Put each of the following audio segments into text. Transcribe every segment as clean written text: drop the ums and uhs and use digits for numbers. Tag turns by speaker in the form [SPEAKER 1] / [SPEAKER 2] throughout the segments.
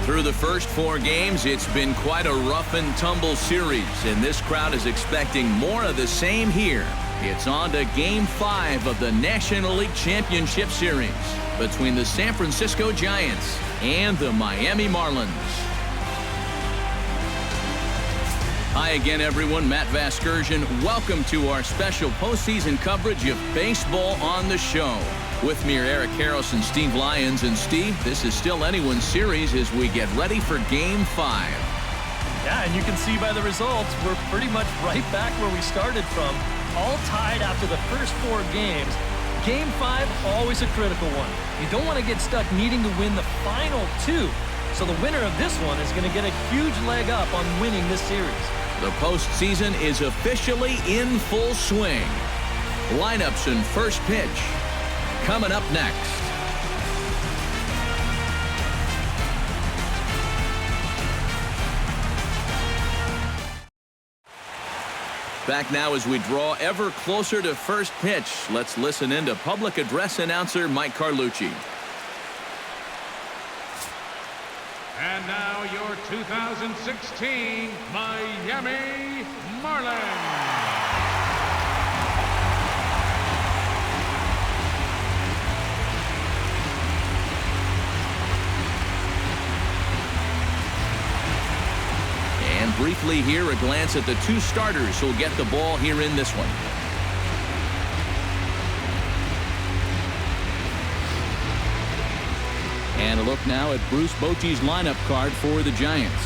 [SPEAKER 1] Through the first 4 games, it's been quite a rough and tumble series, and this crowd is expecting more of the same here. It's on to Game 5 of the National League Championship Series between the San Francisco Giants and the Miami Marlins. Hi again, everyone. Matt Vasgersian. Welcome to our special postseason coverage of baseball on the show. With me are Eric Harris and Steve Lyons. And Steve, this is still anyone's series as we get ready for Game 5.
[SPEAKER 2] Yeah, and you can see by the results, we're pretty much right back where we started from. All tied after the first 4 games. Game 5, always a critical one. You don't want to get stuck needing to win the final 2. So the winner of this one is going to get a huge leg up on winning this series.
[SPEAKER 1] The postseason is officially in full swing. Lineups and first pitch coming up next. Back now as we draw ever closer to first pitch. Let's listen in to public address announcer Mike Carlucci.
[SPEAKER 3] And now your 2016 Miami Marlins.
[SPEAKER 1] And briefly here, a glance at the 2 starters who'll get the ball here in this one. And a look now at Bruce Bochy's lineup card for the Giants.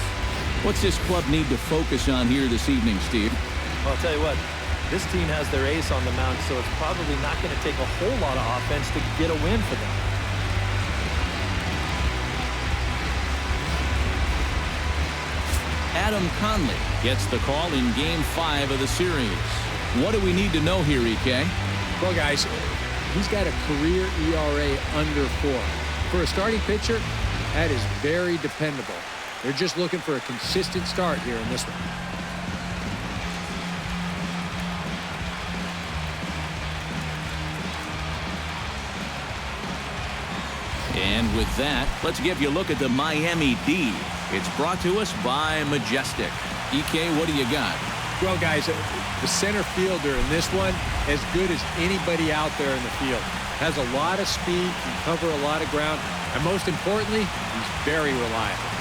[SPEAKER 1] What's this club need to focus on here this evening, Steve?
[SPEAKER 2] Well, I'll tell you what, this team has their ace on the mound, so it's probably not going to take a whole lot of offense to get a win for them.
[SPEAKER 1] Adam Conley gets the call in Game 5 of the series. What do we need to know here, EK?
[SPEAKER 4] Well, guys, he's got a career ERA under 4. For a starting pitcher, that is very dependable. They're just looking for a consistent start here in this one.
[SPEAKER 1] And with that, let's give you a look at the Miami D. It's brought to us by Majestic. EK, what do you got?
[SPEAKER 4] Well, guys, the center fielder in this one, as good as anybody out there in the field. Has a lot of speed, can cover a lot of ground, and most importantly, he's very reliable.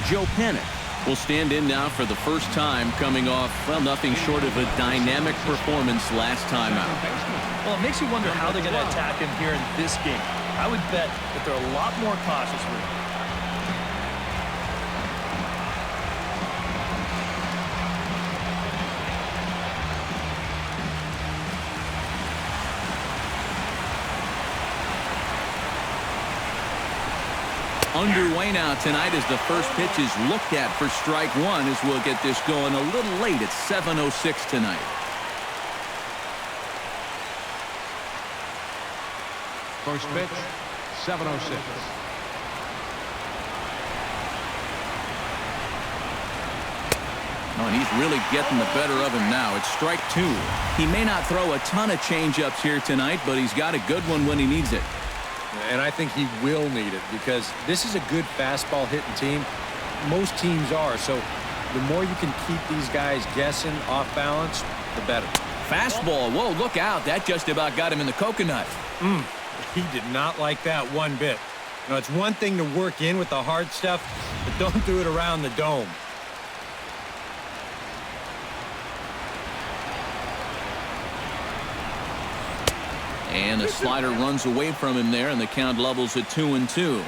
[SPEAKER 1] Joe Panik will stand in now for the first time, coming off, well, nothing short of a dynamic performance last time out.
[SPEAKER 2] Well, it makes you wonder how they're going to attack him here in this game. I would bet that they're a lot more cautious with him.
[SPEAKER 1] Underway now tonight as the first pitch is looked at for strike 1 as we'll get this going a little late at 7:06 tonight.
[SPEAKER 3] First pitch, 7:06.
[SPEAKER 1] Oh, and he's really getting the better of him now. It's strike 2. He may not throw a ton of changeups here tonight, but he's got a good one when he needs it.
[SPEAKER 4] And I think he will need it because this is a good fastball hitting team. Most teams are. So the more you can keep these guys guessing off balance, the better.
[SPEAKER 1] Fastball. Whoa, look out. That just about got him in the coconut.
[SPEAKER 4] He did not like that one bit. Now, it's one thing to work in with the hard stuff, but don't do it around the dome.
[SPEAKER 1] And the slider runs away from him there, and the count levels at 2-2.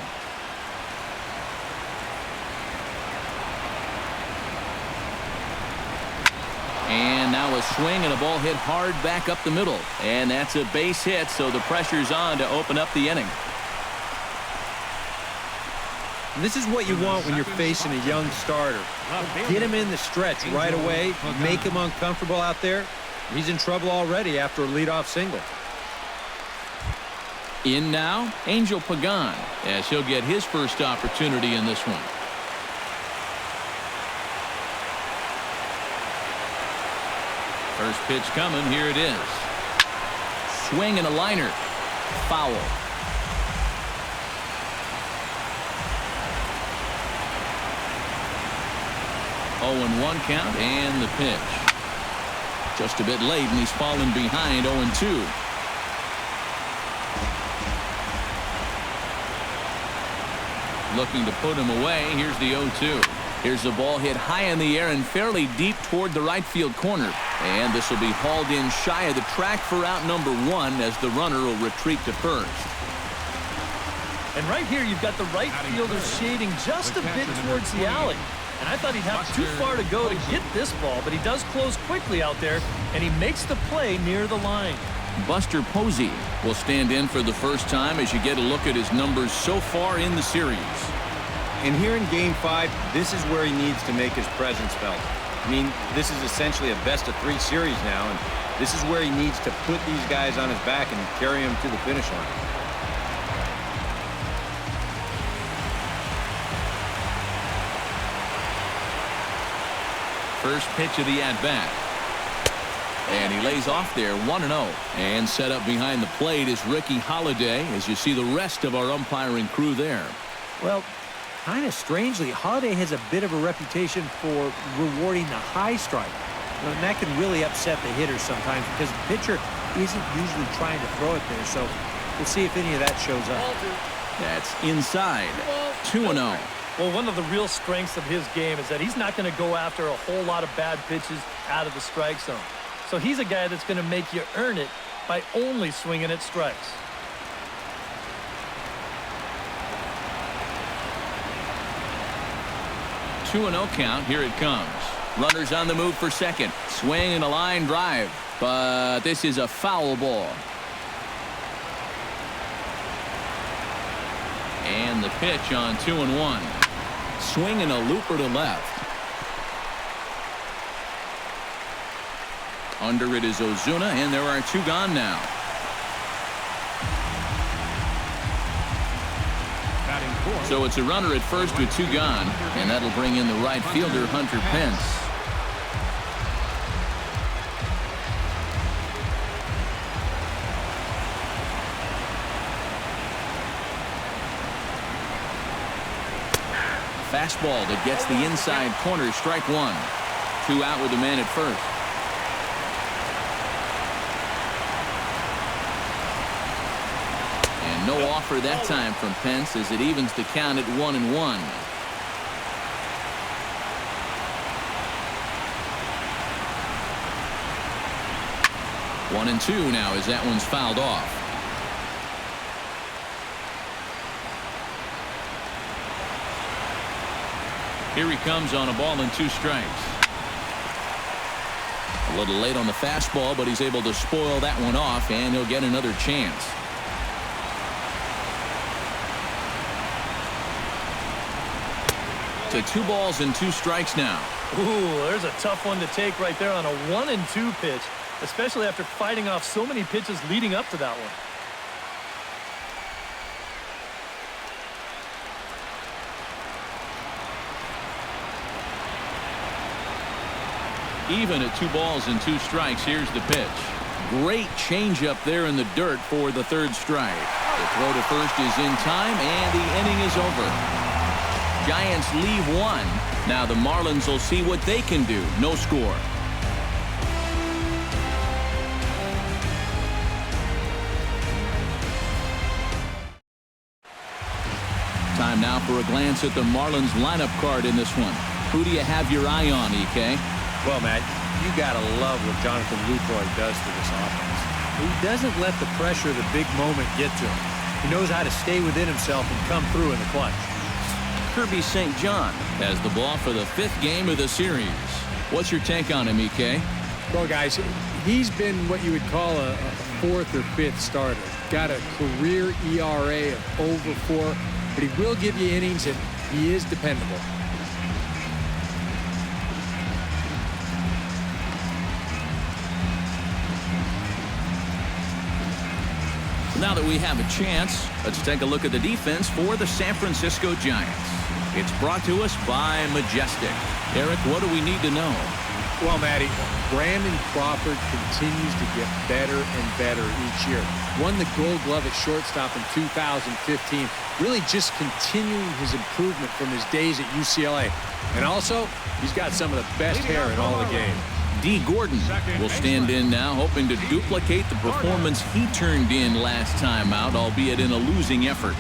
[SPEAKER 1] And now a swing and a ball hit hard back up the middle. And that's a base hit, so the pressure's on to open up the inning.
[SPEAKER 4] And this is what you want when you're facing a young starter. Get him in the stretch right away, make him uncomfortable out there. He's in trouble already after a leadoff single.
[SPEAKER 1] In now, Angel Pagan, as he'll get his first opportunity in this one. First pitch coming. Here it is. Swing and a liner. Foul. 0-1 count and the pitch. Just a bit late, and he's fallen behind 0-2. Looking to put him away. Here's the 0-2. Here's the ball hit high in the air and fairly deep toward the right field corner. And this will be hauled in shy of the track for out number 1 as the runner will retreat to first.
[SPEAKER 2] And right here, you've got the right fielder shading just a bit towards the alley. And I thought he'd have too far to go to get this ball, but he does close quickly out there, and he makes the play near the line.
[SPEAKER 1] Buster Posey will stand in for the first time as you get a look at his numbers so far in the series.
[SPEAKER 5] And here in Game 5, this is where he needs to make his presence felt. I mean, this is essentially a best-of-3 series now, and this is where he needs to put these guys on his back and carry them to the finish line.
[SPEAKER 1] First pitch of the at-bat. And he lays off there 1-0. And set up behind the plate is Ricky Holiday as you see the rest of our umpiring crew there.
[SPEAKER 6] Well, kind of strangely, Holiday has a bit of a reputation for rewarding the high strike. And that can really upset the hitter sometimes because the pitcher isn't usually trying to throw it there. So we'll see if any of that shows up.
[SPEAKER 1] That's inside. 2-0.
[SPEAKER 2] Well, one of the real strengths of his game is that he's not going to go after a whole lot of bad pitches out of the strike zone. So he's a guy that's going to make you earn it by only swinging at strikes.
[SPEAKER 1] Two 2-0 count. Here it comes. Runners on the move for second. Swing and a line drive. But this is a foul ball. And the pitch on 2-1. Swing and a looper to left. Under it is Ozuna, and there are 2 gone now. So it's a runner at first with 2 gone, and that'll bring in the right fielder, Hunter Pence. Fastball that gets the inside corner, strike 1. 2 out with the man at first. And no offer that time from Pence as it evens the count at 1-1. One and 2 now as that one's fouled off. Here he comes on a ball and 2 strikes. A little late on the fastball, but he's able to spoil that one off, and he'll get another chance. To 2 balls and 2 strikes now.
[SPEAKER 2] Ooh, there's a tough one to take right there on a 1-2 pitch, especially after fighting off so many pitches leading up to that one.
[SPEAKER 1] Even at 2 balls and 2 strikes, here's the pitch. Great changeup there in the dirt for the 3rd strike. The throw to first is in time, and the inning is over. Giants leave 1. Now the Marlins will see what they can do. No score. Time now for a glance at the Marlins lineup card in this one. Who do you have your eye on, EK?
[SPEAKER 5] Well, Matt, you got to love what Jonathan Lucroy does for this offense.
[SPEAKER 6] He doesn't let the pressure of the big moment get to him. He knows how to stay within himself and come through in the clutch.
[SPEAKER 1] Kirby St. John has the ball for the 5th game of the series. What's your take on him, EK?
[SPEAKER 4] Well, guys, he's been what you would call a 4th or 5th starter. Got a career ERA of over 4, but he will give you innings, and he is dependable.
[SPEAKER 1] Now that we have a chance, let's take a look at the defense for the San Francisco Giants. It's brought to us by Majestic. Eric, what do we need to know?
[SPEAKER 4] Well, Matty, Brandon Crawford continues to get better and better each year. Won the Gold Glove at shortstop in 2015. Really just continuing his improvement from his days at UCLA. And also, he's got some of the best hair in all the game.
[SPEAKER 1] D. Gordon will stand in now, hoping to duplicate the performance he turned in last time out, albeit in a losing effort.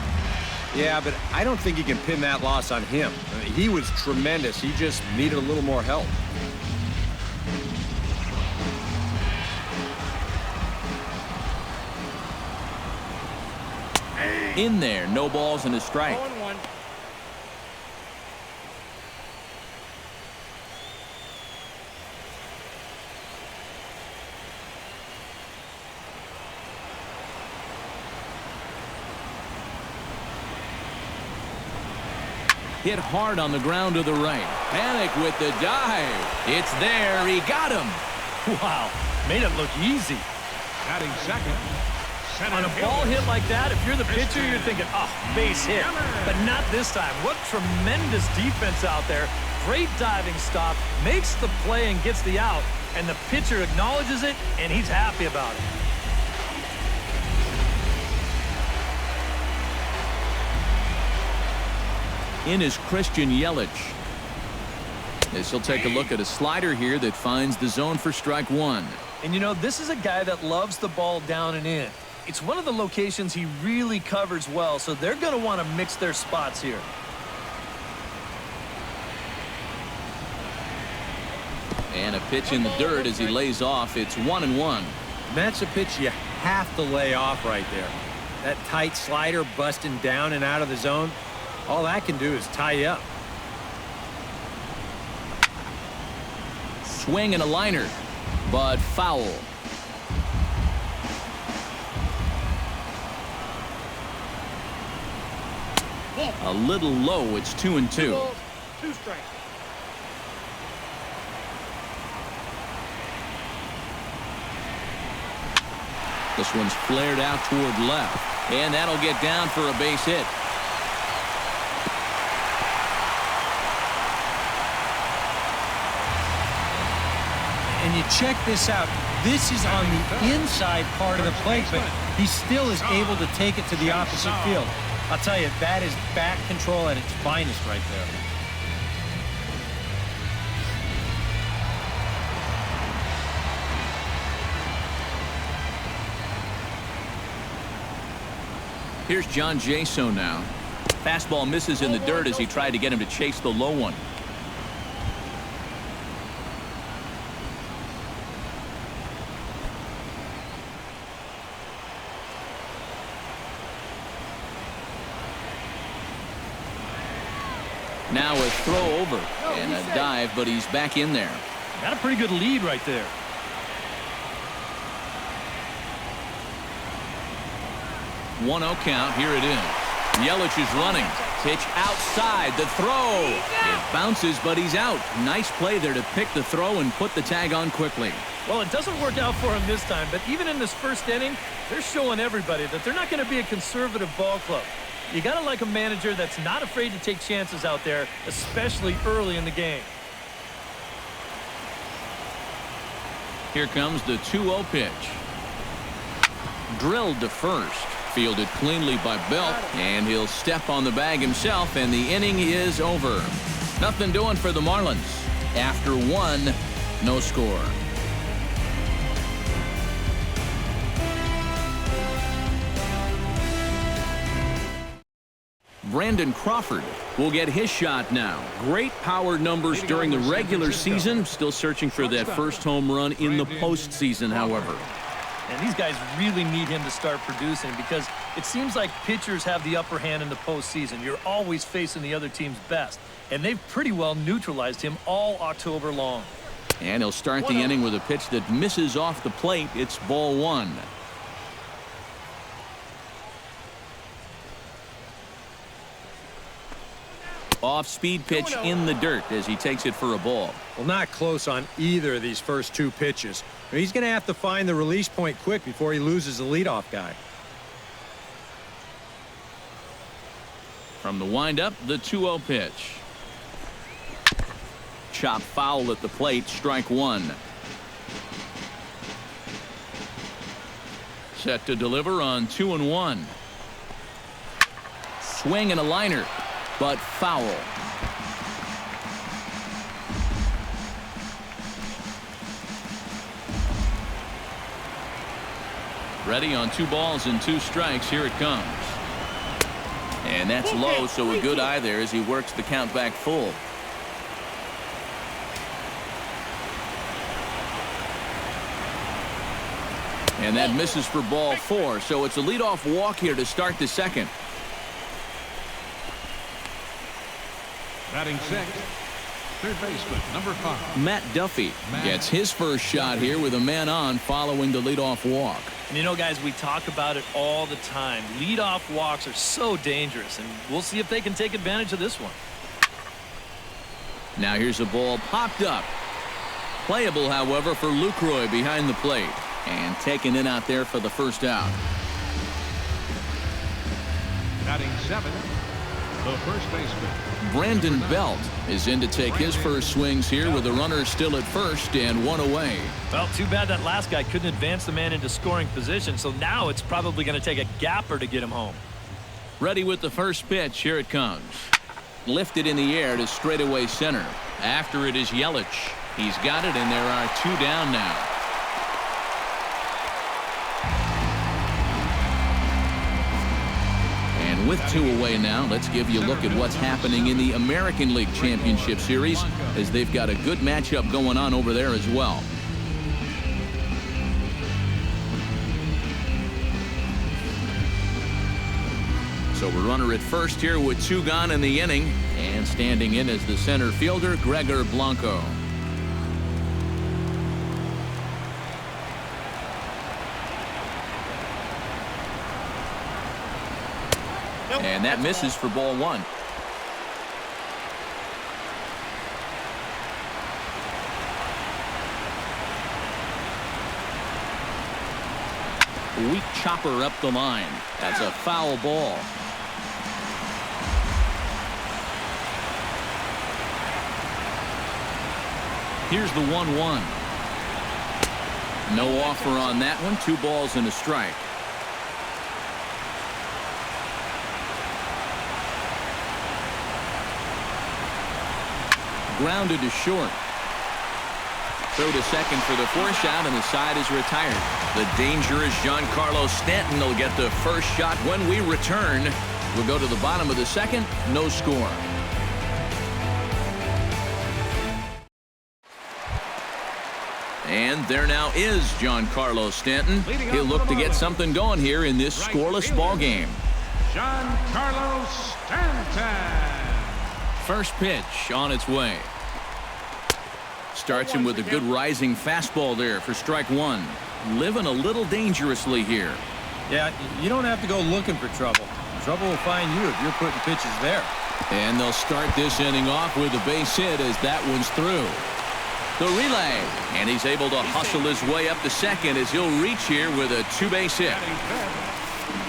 [SPEAKER 5] Yeah, but I don't think you can pin that loss on him. I mean, he was tremendous. He just needed a little more help.
[SPEAKER 1] In there, no balls and a strike. Hit hard on the ground to the right. Panic with the dive. It's there. He got him.
[SPEAKER 2] Wow, made it look easy.
[SPEAKER 3] Batting second.
[SPEAKER 2] On a ball hit like that, if you're the pitcher, you're thinking, oh, base hit. But not this time. What tremendous defense out there. Great diving stop, makes the play and gets the out, and the pitcher acknowledges it, and he's happy about it.
[SPEAKER 1] In is Christian Yelich. This will take a look at a slider here that finds the zone for strike one.
[SPEAKER 2] And you know, this is a guy that loves the ball down and in. It's one of the locations he really covers well, so they're going to want to mix their spots here.
[SPEAKER 1] And a pitch in the dirt as he lays off. It's 1-1.
[SPEAKER 6] That's a pitch you have to lay off right there. That tight slider busting down and out of the zone, all that can do is tie you up.
[SPEAKER 1] Swing and a liner, but foul. A little low. It's 2-2.
[SPEAKER 2] 2 strikes.
[SPEAKER 1] This one's flared out toward left, and that'll get down for a base hit.
[SPEAKER 6] And you check this out. This is on the inside part of the plate, but he still is able to take it to the opposite field. I'll tell you, that is bat control at its finest right there.
[SPEAKER 1] Here's John Jaso now. Fastball misses in the dirt as he tried to get him to chase the low one. Now a throw over and a dive, but he's back in there.
[SPEAKER 2] Got a pretty good lead right there.
[SPEAKER 1] One-0 count. Here it is. Yelich is running. Pitch outside. The throw. It bounces, but he's out. Nice play there to pick the throw and put the tag on quickly.
[SPEAKER 2] Well, it doesn't work out for him this time, but even in this first inning, they're showing everybody that they're not going to be a conservative ball club. You got to like a manager that's not afraid to take chances out there, especially early in the game.
[SPEAKER 1] Here comes the 2-0 pitch. Drilled to first. Fielded cleanly by Belt, and he'll step on the bag himself, and the inning is over. Nothing doing for the Marlins. After one, no score. Brandon Crawford will get his shot now. Great power numbers during the regular season. Still searching for that first home run in the postseason, however.
[SPEAKER 2] And these guys really need him to start producing because it seems like pitchers have the upper hand in the postseason. You're always facing the other team's best. And they've pretty well neutralized him all October long.
[SPEAKER 1] And he'll start the inning with a pitch that misses off the plate. It's ball one. Off-speed pitch in the dirt as he takes it for a ball.
[SPEAKER 6] Well, not close on either of these first two pitches. He's going to have to find the release point quick before he loses the leadoff guy.
[SPEAKER 1] From the windup, the 2-0 pitch. chop foul at the plate. Strike one. Set to deliver on 2-1. Swing and a liner, but foul. Ready on 2 balls and 2 strikes. Here it comes. And that's low, so a good eye there as he works the count back full. And that misses for ball 4, so it's a leadoff walk here to start the second.
[SPEAKER 3] Batting 6th, third baseman, number 5.
[SPEAKER 1] Matt Duffy gets his first shot here with a man on following the leadoff walk.
[SPEAKER 2] And you know, guys, we talk about it all the time. Leadoff walks are so dangerous, and we'll see if they can take advantage of this one.
[SPEAKER 1] Now here's a ball popped up. Playable, however, for Lucroy behind the plate. And taken in out there for the first out.
[SPEAKER 3] Batting 7th, the first baseman.
[SPEAKER 1] Brandon Belt is in to take his first swings here with the runner still at first and 1 away.
[SPEAKER 2] Well, too bad that last guy couldn't advance the man into scoring position, so now it's probably going to take a gapper to get him home.
[SPEAKER 1] Ready with the first pitch. Here it comes. Lifted in the air to straightaway center. After it is Yelich. He's got it, and there are 2 down now. With 2 away now, let's give you a look at what's happening in the American League Championship Series, as they've got a good matchup going on over there as well. So we're runner at first here with 2 gone in the inning, and standing in as the center fielder, Gregor Blanco. And that misses for ball 1. Weak chopper up the line. That's a foul ball. Here's the 1-1. No offer on that one. 2 balls and a strike. Grounded to short. Throw to second for the force out, and the side is retired. The dangerous Giancarlo Stanton will get the first shot when we return. We'll go to the bottom of the second. No score. And there now is Giancarlo Stanton. He'll look to get something going here in this scoreless ball game.
[SPEAKER 3] Giancarlo Stanton.
[SPEAKER 1] First pitch on its way. Starts him with a good rising fastball there for strike 1. Living a little dangerously here.
[SPEAKER 5] Yeah, you don't have to go looking for trouble. Trouble will find you if you're putting pitches there.
[SPEAKER 1] And they'll start this inning off with a base hit as that one's through. The relay, and he's able to hustle his way up to second as he'll reach here with a 2-base hit.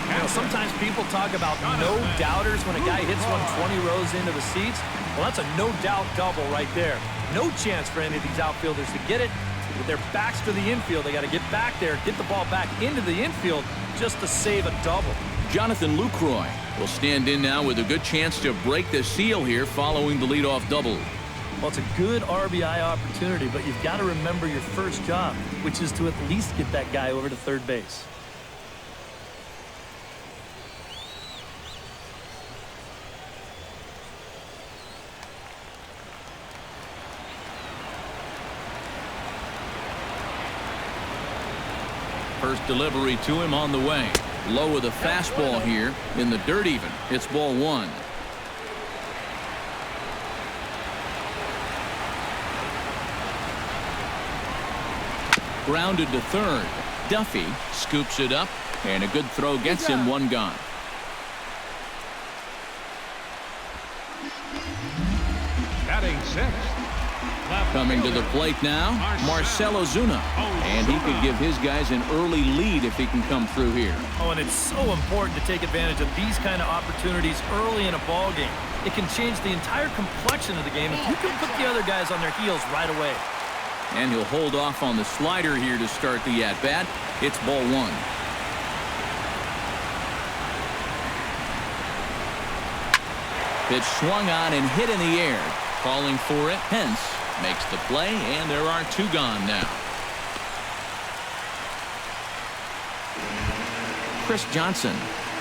[SPEAKER 2] You know, sometimes people talk about no-doubters when a guy hits one 20 rows into the seats. Well, that's a no-doubt double right there. No chance for any of these outfielders to get it. With their backs to the infield, they got to get back there, get the ball back into the infield just to save a double.
[SPEAKER 1] Jonathan Lucroy will stand in now with a good chance to break the seal here following the leadoff double.
[SPEAKER 2] Well, it's a good RBI opportunity, but you've got to remember your first job, which is to at least get that guy over to third base.
[SPEAKER 1] First delivery to him on the way. Low with a fastball here in the dirt even. It's ball 1. Grounded to third. Duffy scoops it up, and a good throw gets him 1 gone.
[SPEAKER 3] Batting 6th.
[SPEAKER 1] Coming to the plate now, Marcell Ozuna. And he could give his guys an early lead if he can come through here.
[SPEAKER 2] Oh, and it's so important to take advantage of these kind of opportunities early in a ball game. it can change the entire complexion of the game if you can put the other guys on their heels right away.
[SPEAKER 1] And he'll hold off on the slider here to start the at-bat. It's ball one. Pitch swung on and hit in the air. Calling for it. Hence makes the play, and there are two gone now. Chris Johnson,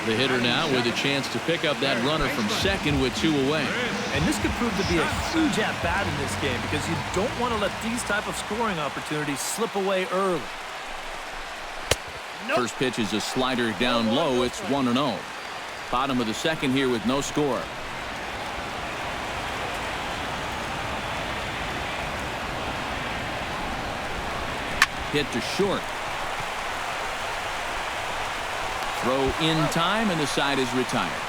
[SPEAKER 1] the hitter now, with a chance to pick up that runner from second with two away.
[SPEAKER 2] And this could prove to be a huge at-bat in this game because you don't want to let these type of scoring opportunities slip away early.
[SPEAKER 1] First pitch is a slider down low. It's 1-0. Bottom of the second here with no score. Hit to short. Throw in time, and the side is retired.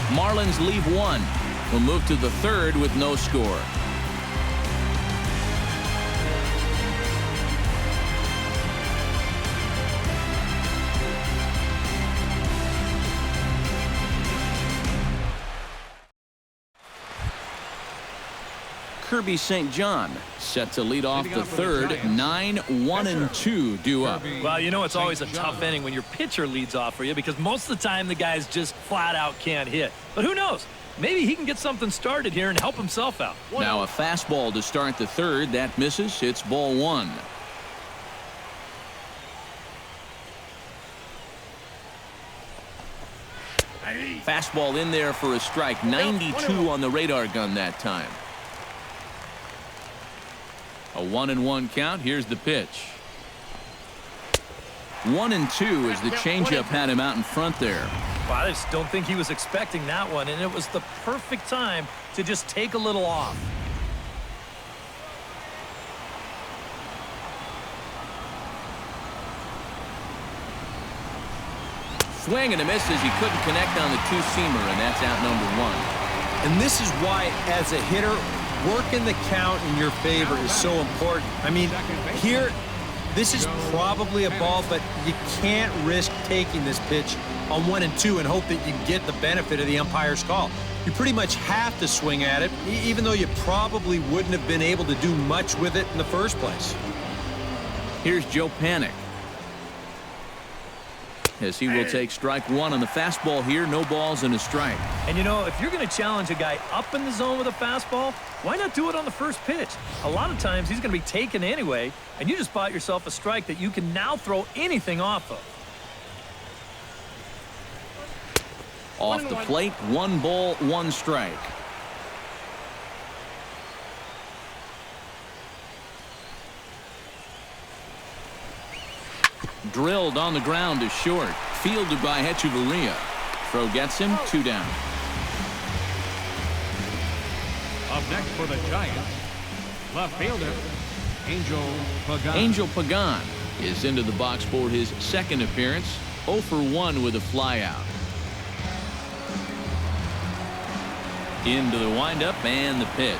[SPEAKER 1] Marlins leave one. We'll move to the third with no score. Kirby St. John set to lead off the third. 9-1-2 due up.
[SPEAKER 2] Well, you know it's always a tough inning when your pitcher leads off for you because most of the time the guys just flat out can't hit. But who knows? Maybe he can get something started here and help himself out.
[SPEAKER 1] Now a fastball to start the third. That misses. It's ball one. Fastball in there for a strike. 92 on the radar gun that time. A 1-1 count. Here's the pitch. 1-2 as the changeup had him out in front there.
[SPEAKER 2] Well, I just don't think he was expecting that one, and it was the perfect time to just take a little off.
[SPEAKER 1] Swing and a miss as he couldn't connect on the two-seamer, and that's out number one.
[SPEAKER 5] And this is why, as a hitter, working the count in your favor is so important. I mean, here, this is probably a ball, but you can't risk taking this pitch on 1-2 and hope that you get the benefit of the umpire's call. You pretty much have to swing at it, even though you probably wouldn't have been able to do much with it in the first place.
[SPEAKER 1] Here's Joe Panic, as he will take strike one on the fastball here. No balls and a strike.
[SPEAKER 2] And you know, if you're going to challenge a guy up in the zone with a fastball, why not do it on the first pitch? A lot of times he's going to be taken anyway, and you just bought yourself a strike that you can now throw anything off of.
[SPEAKER 1] Off the plate, 1 ball, 1 strike. Drilled on the ground to short. Fielded by Hechavarria. Throw gets him. 2 down.
[SPEAKER 3] Up next for the Giants, left fielder, Angel Pagan.
[SPEAKER 1] Angel Pagan is into the box for his second appearance. 0 for 1 with a flyout. Into the windup and the pitch.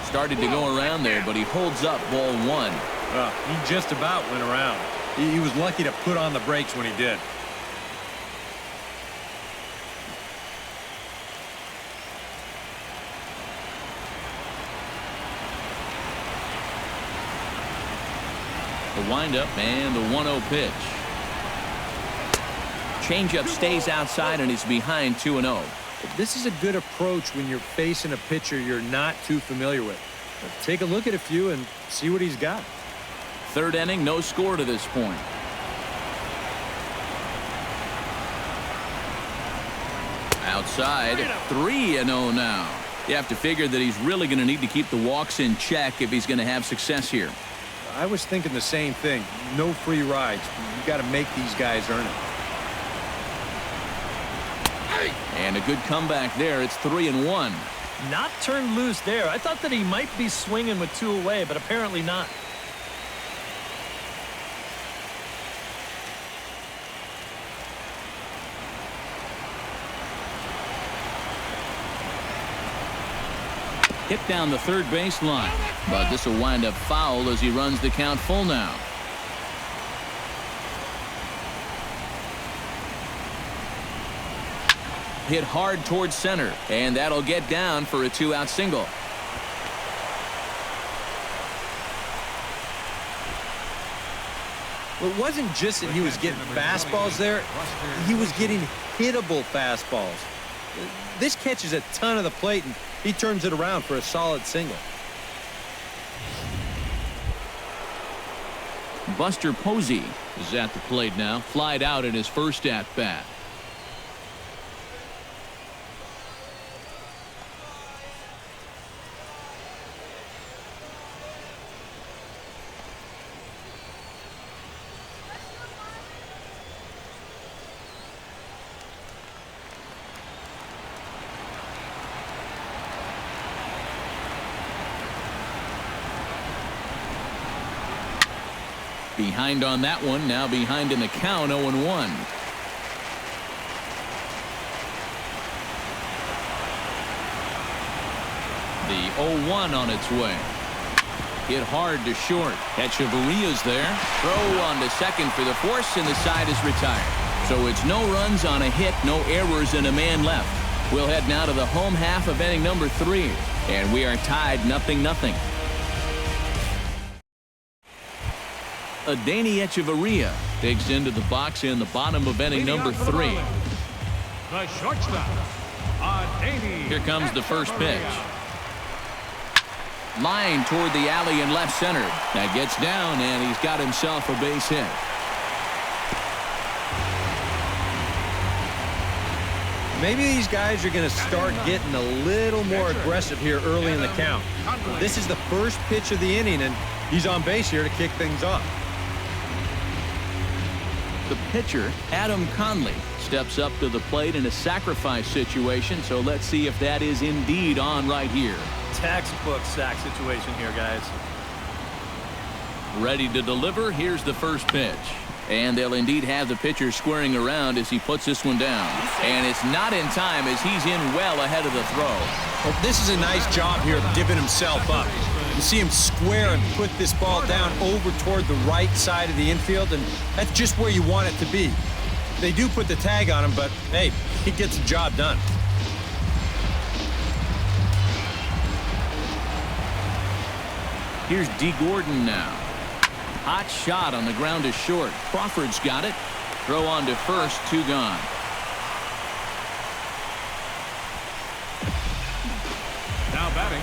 [SPEAKER 1] Started to go around there, but he holds up ball 1.
[SPEAKER 5] He just about went around. He was lucky to put on the brakes when he did.
[SPEAKER 1] The windup and the 1-0 pitch. Changeup stays outside and he's behind 2-0.
[SPEAKER 4] This is a good approach when you're facing a pitcher you're not too familiar with. Take a look at a few and see what he's got.
[SPEAKER 1] Third inning, no score to this point. Outside, 3-0 now. You have to figure that he's really going to need to keep the walks in check if he's going to have success here.
[SPEAKER 4] I was thinking the same thing. No free rides. You got to make these guys earn it.
[SPEAKER 1] And a good comeback there. It's 3-1.
[SPEAKER 2] Not turned loose there. I thought that he might be swinging with 2 away, but apparently not.
[SPEAKER 1] Hit down the third baseline, but this will wind up foul as he runs the count full now. hit hard towards center, and that'll get down for a 2-out single.
[SPEAKER 5] Well, it wasn't just that he was getting fastballs there. He was getting hittable fastballs. This catches a ton of the plate, and he turns it around for a solid single.
[SPEAKER 1] Buster Posey is at the plate now. Flied out in his first at-bat. Behind on that one, now behind in the count, 0-1. The 0-1 on its way. Hit hard to short. Echeverria's there. Throw on to second for the force, and the side is retired. So it's no runs on a hit, no errors, and a man left. We'll head now to the home half of inning number 3, and we are tied 0-0. Adeiny Echeverria digs into the box in the bottom of inning number 3.
[SPEAKER 3] The shortstop, Adeiny.
[SPEAKER 1] Here comes the first pitch. Line toward the alley in left center. That gets down, and he's got himself a base hit.
[SPEAKER 5] Maybe these guys are going to start getting a little more aggressive here early in the count. This is the first pitch of the inning, and he's on base here to kick things off.
[SPEAKER 1] The pitcher, Adam Conley, steps up to the plate in a sacrifice situation, so let's see if that is indeed on right here.
[SPEAKER 2] Textbook sack situation here, guys.
[SPEAKER 1] Ready to deliver. Here's the first pitch. And they'll indeed have the pitcher squaring around as he puts this one down. And it's not in time as he's in well ahead of the throw.
[SPEAKER 5] Well, this is a nice job here of giving himself up. You see him square and put this ball down over toward the right side of the infield, and that's just where you want it to be. They do put the tag on him, but hey, he gets the job done.
[SPEAKER 1] Here's D. Gordon now. Hot shot on the ground is short. Crawford's got it. Throw on to first, 2 gone.
[SPEAKER 3] Now batting,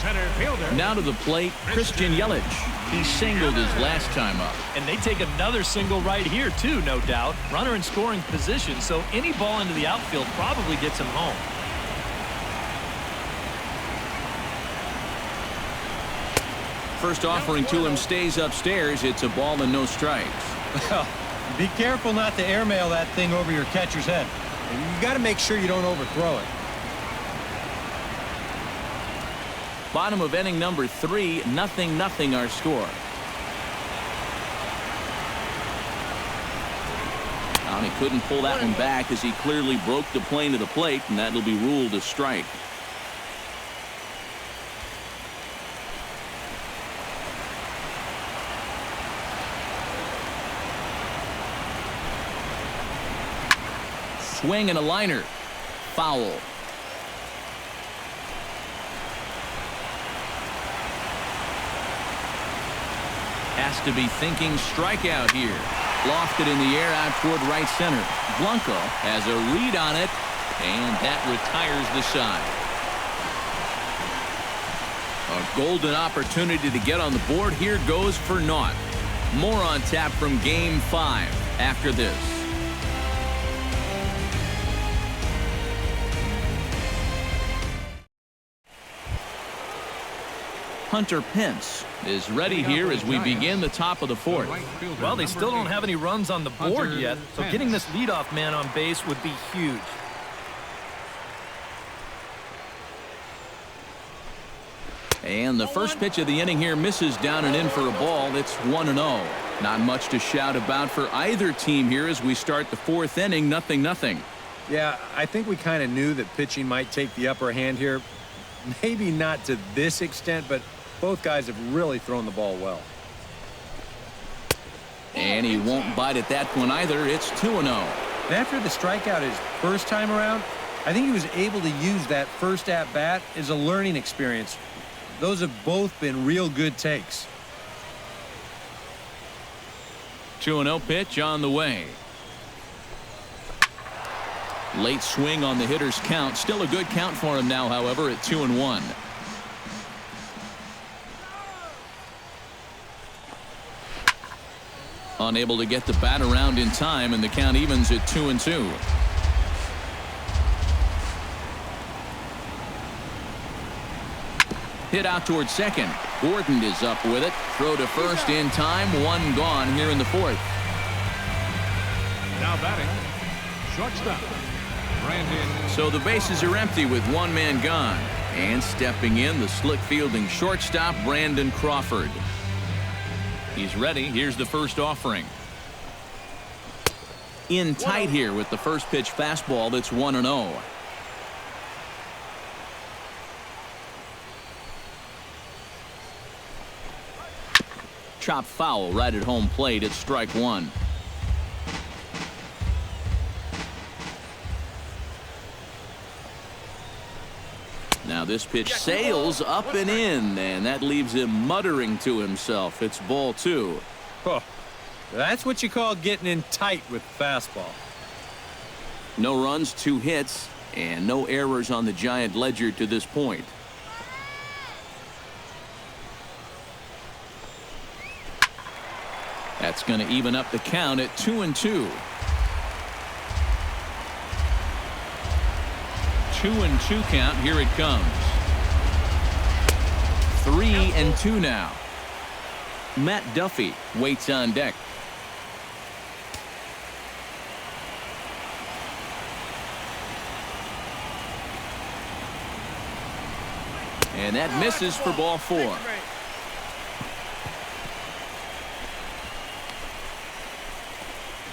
[SPEAKER 3] center fielder.
[SPEAKER 1] Now to the plate, Christian Yelich. He singled his last time up.
[SPEAKER 2] And they take another single right here, too, no doubt. Runner in scoring position, so any ball into the outfield probably gets him home.
[SPEAKER 1] First offering to him stays upstairs. It's a ball and no strikes.
[SPEAKER 5] Well, be careful not to airmail that thing over your catcher's head. You got to make sure you don't overthrow it.
[SPEAKER 1] Bottom of inning number 3, 0-0 our score. And he couldn't pull that one back as he clearly broke the plane of the plate, and that'll be ruled a strike. Swing and a liner. Foul. Has to be thinking strikeout here. Lofted in the air out toward right center. Blanco has a read on it, and that retires the side. A golden opportunity to get on the board here goes for naught. More on tap from Game 5 after this. Hunter Pence is ready here as we begin the top of the 4th.
[SPEAKER 2] Well, they still don't have any runs on the board yet, so getting this leadoff man on base would be huge.
[SPEAKER 1] And the first pitch of the inning here misses down and in for a ball. It's 1-0. Not much to shout about for either team here as we start the 4th inning, 0-0.
[SPEAKER 5] Yeah, I think we kind of knew that pitching might take the upper hand here. Maybe not to this extent, but both guys have really thrown the ball well.
[SPEAKER 1] And he won't bite at that one either. It's 2-0.
[SPEAKER 4] And after the strikeout his first time around, I think he was able to use that first at-bat as a learning experience. Those have both been real good takes.
[SPEAKER 1] 2-0 pitch on the way. Late swing on the hitter's count. Still a good count for him now, however, at 2-1. Unable to get the bat around in time, and the count evens at 2-2. Hit out towards second. Gordon is up with it. Throw to first in time. One gone here in the fourth.
[SPEAKER 3] Now batting, shortstop, Brandon.
[SPEAKER 1] So the bases are empty with one man gone. And stepping in, the slick fielding shortstop, Brandon Crawford. He's ready. Here's the first offering. In tight here with the first pitch fastball that's 1-0. Chop foul right at home plate. It's strike one. Now this pitch sails up and in, and that leaves him muttering to himself. It's ball two.
[SPEAKER 4] Oh, that's what you call getting in tight with fastball.
[SPEAKER 1] No runs, 2 hits, and no errors on the Giant ledger to this point. That's going to even up the count at 2-2. 2-2 count. Here it comes. 3-2 now. Matt Duffy waits on deck. And that misses for ball 4.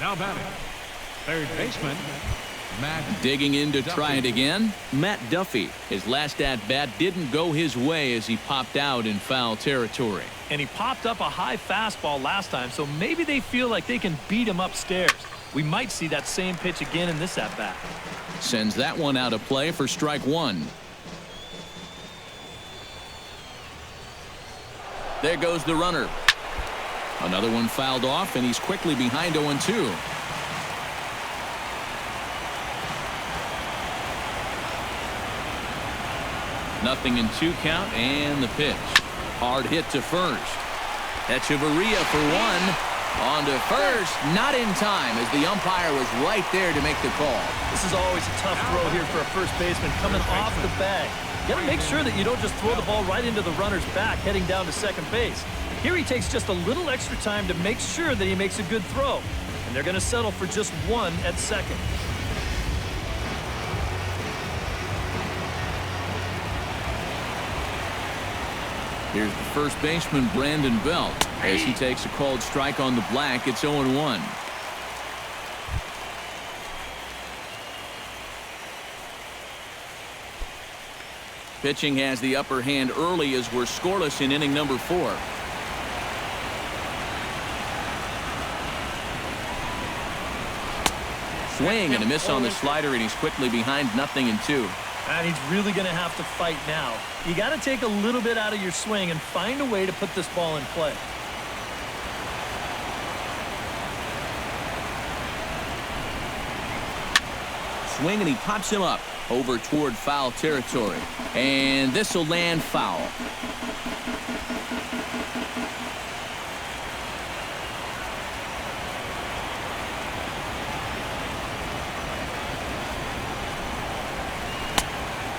[SPEAKER 3] Now batting, third baseman, Matt.
[SPEAKER 1] Digging in to try it again. Matt Duffy. His last at-bat didn't go his way as he popped out in foul territory.
[SPEAKER 2] And he popped up a high fastball last time, so maybe they feel like they can beat him upstairs. We might see that same pitch again in this at-bat.
[SPEAKER 1] Sends that one out of play for strike one. There goes the runner. Another one fouled off, and he's quickly behind 0-2. Nothing in 2 count, and the pitch. Hard hit to first. Echeverria for 1. On to first. Not in time, as the umpire was right there to make the call.
[SPEAKER 2] This is always a tough throw here for a first baseman coming off the bag. You got to make sure that you don't just throw the ball right into the runner's back heading down to second base. Here he takes just a little extra time to make sure that he makes a good throw. And they're going to settle for just 1 at second.
[SPEAKER 1] Here's the first baseman, Brandon Belt. As he takes a called strike on the black, it's 0-1. Pitching has the upper hand early as we're scoreless in inning number 4. Swing and a miss on the slider, and he's quickly behind 0-2.
[SPEAKER 2] And he's really going to have to fight now. You got to take a little bit out of your swing and find a way to put this ball in play.
[SPEAKER 1] Swing, and he pops him up over toward foul territory. And this will land foul.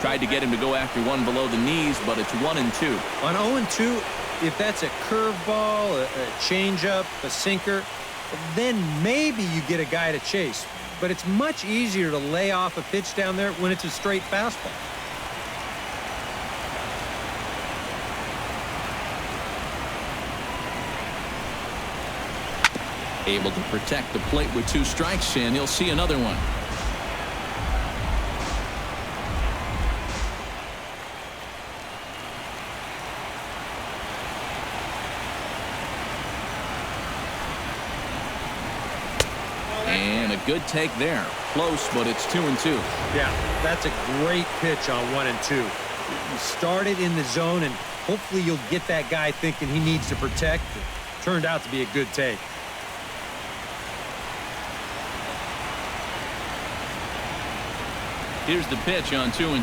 [SPEAKER 1] Tried to get him to go after one below the knees, but it's 1-2.
[SPEAKER 4] On 0-2, if that's a curveball, a changeup, a sinker, then maybe you get a guy to chase. But it's much easier to lay off a pitch down there when it's a straight fastball.
[SPEAKER 1] Able to protect the plate with 2 strikes, and he'll see another one. good take there. Close, but it's 2-2.
[SPEAKER 6] Yeah, that's a great pitch on 1-2. You started in the zone, and hopefully you'll get that guy thinking he needs to protect. It turned out to be a good take.
[SPEAKER 1] Here's the pitch on 2-2.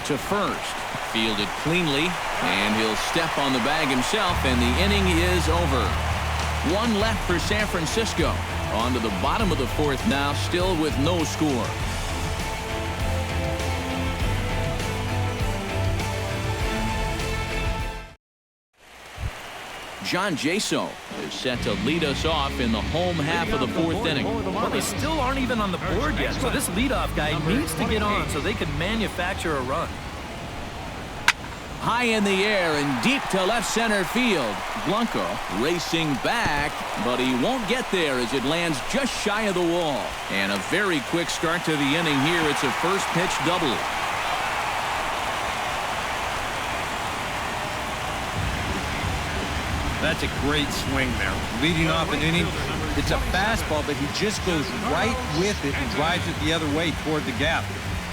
[SPEAKER 1] To first. Fielded cleanly, and he'll step on the bag himself, and the inning is over. One left for San Francisco. On to the bottom of the fourth now, still with no score. John Jaso is set to lead us off in the home half of the fourth inning.
[SPEAKER 2] Well, they still aren't even on the board yet, so this leadoff guy needs to get on so they can manufacture a run.
[SPEAKER 1] High in the air and deep to left center field. Blanco racing back, but he won't get there as it lands just shy of the wall. And a very quick start to the inning here. It's a first pitch double.
[SPEAKER 5] That's a great swing there. Leading off an inning, it's a fastball, but he just goes right with it and drives it the other way toward the gap.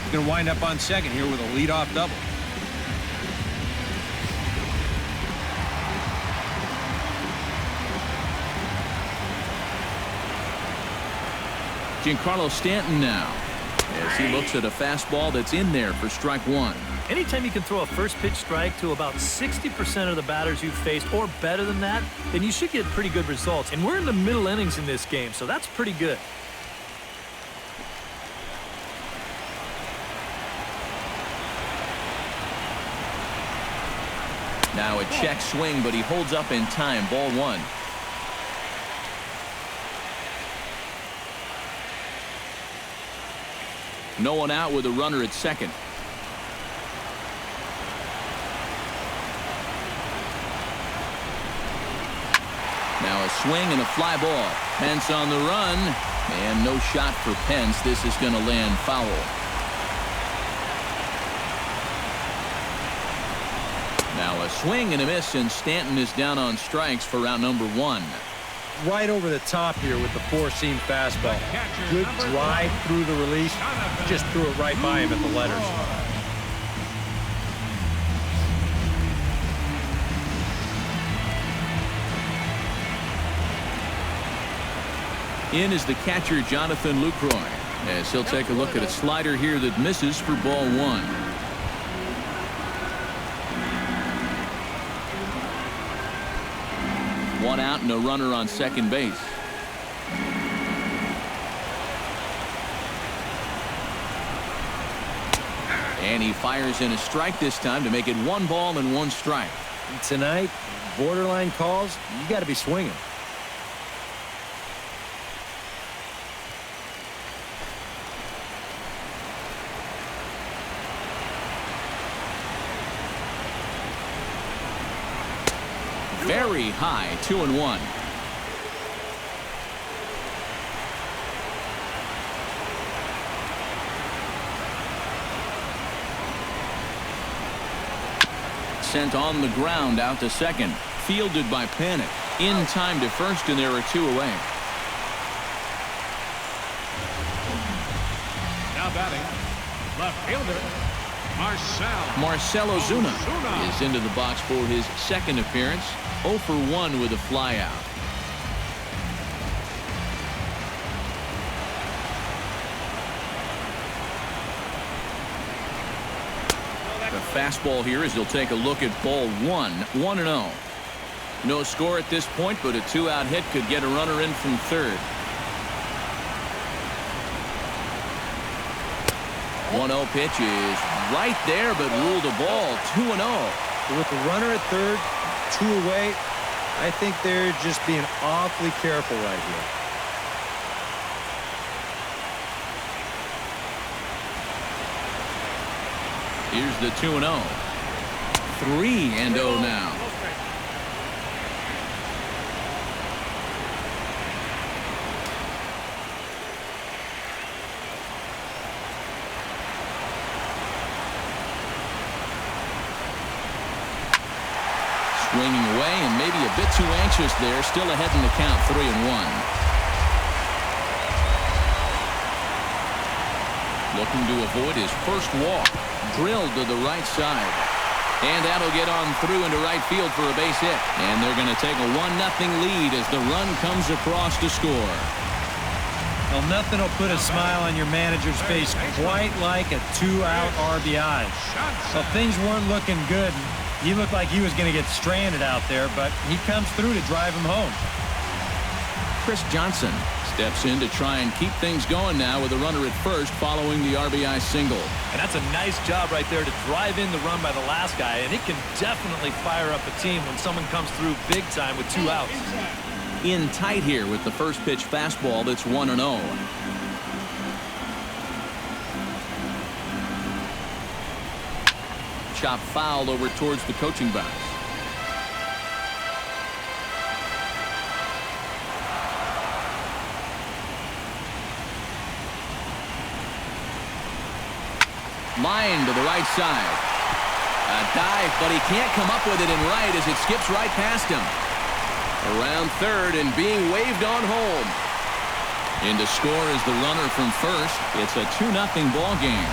[SPEAKER 5] He's going to wind up on second here with a leadoff double.
[SPEAKER 1] Giancarlo Stanton now, as he looks at a fastball that's in there for strike one.
[SPEAKER 2] Anytime you can throw a first pitch strike to about 60% of the batters you've faced or better than that, then you should get pretty good results. And we're in the middle innings in this game, so that's pretty good.
[SPEAKER 1] Now a check swing, but he holds up in time. Ball one. No one out with a runner at second. Now a swing and a fly ball. Pence on the run. And no shot for Pence. This is going to land foul. Now a swing and a miss, and Stanton is down on strikes for round number one.
[SPEAKER 6] Right over the top here with the four-seam fastball. Good drive through the release. Just threw it right by him at the letters.
[SPEAKER 1] In is the catcher, Jonathan Lucroy, as he'll take a look at a slider here that misses for ball one. One out and a runner on second base. And he fires in a strike this time to make it 1 ball and 1 strike.
[SPEAKER 6] Tonight, borderline calls, you got to be swinging.
[SPEAKER 1] Very high, 2-1. Sent on the ground out to second. Fielded by Panic. In time to first, and there are 2 away.
[SPEAKER 3] Now batting, left fielder,
[SPEAKER 1] Marcell Ozuna is into the box for his second appearance. 0 for 1 with a flyout. The fastball here as he'll take a look at ball 1. 1-0. No score at this point, but a 2-out hit could get a runner in from third. 1-0 pitch is right there, but ruled a ball. 2-0.
[SPEAKER 6] With the runner at third, 2 away, I think they're just being awfully careful right
[SPEAKER 1] here. Here's the 2-0. 3-0 now. Swinging away and maybe a bit too anxious there. Still ahead in the count, 3-1. Looking to avoid his first walk. Drilled to the right side. And that'll get on through into right field for a base hit. And they're going to take a 1-0 lead as the run comes across to score.
[SPEAKER 7] Well, nothing will put a smile on your manager's face quite like a 2-out RBI. So things weren't looking good. He looked like he was going to get stranded out there, but he comes through to drive him home.
[SPEAKER 1] Chris Johnson steps in to try and keep things going now with a runner at first following the RBI single.
[SPEAKER 2] And that's a nice job right there to drive in the run by the last guy, and it can definitely fire up a team when someone comes through big time with 2 outs.
[SPEAKER 1] In tight here with the first pitch fastball that's 1-0. Chop fouled over towards the coaching box. Line to the right side. A dive, but he can't come up with it in right as it skips right past him. Around third and being waved on home. In to score is the runner from first. It's a 2-0 ball game.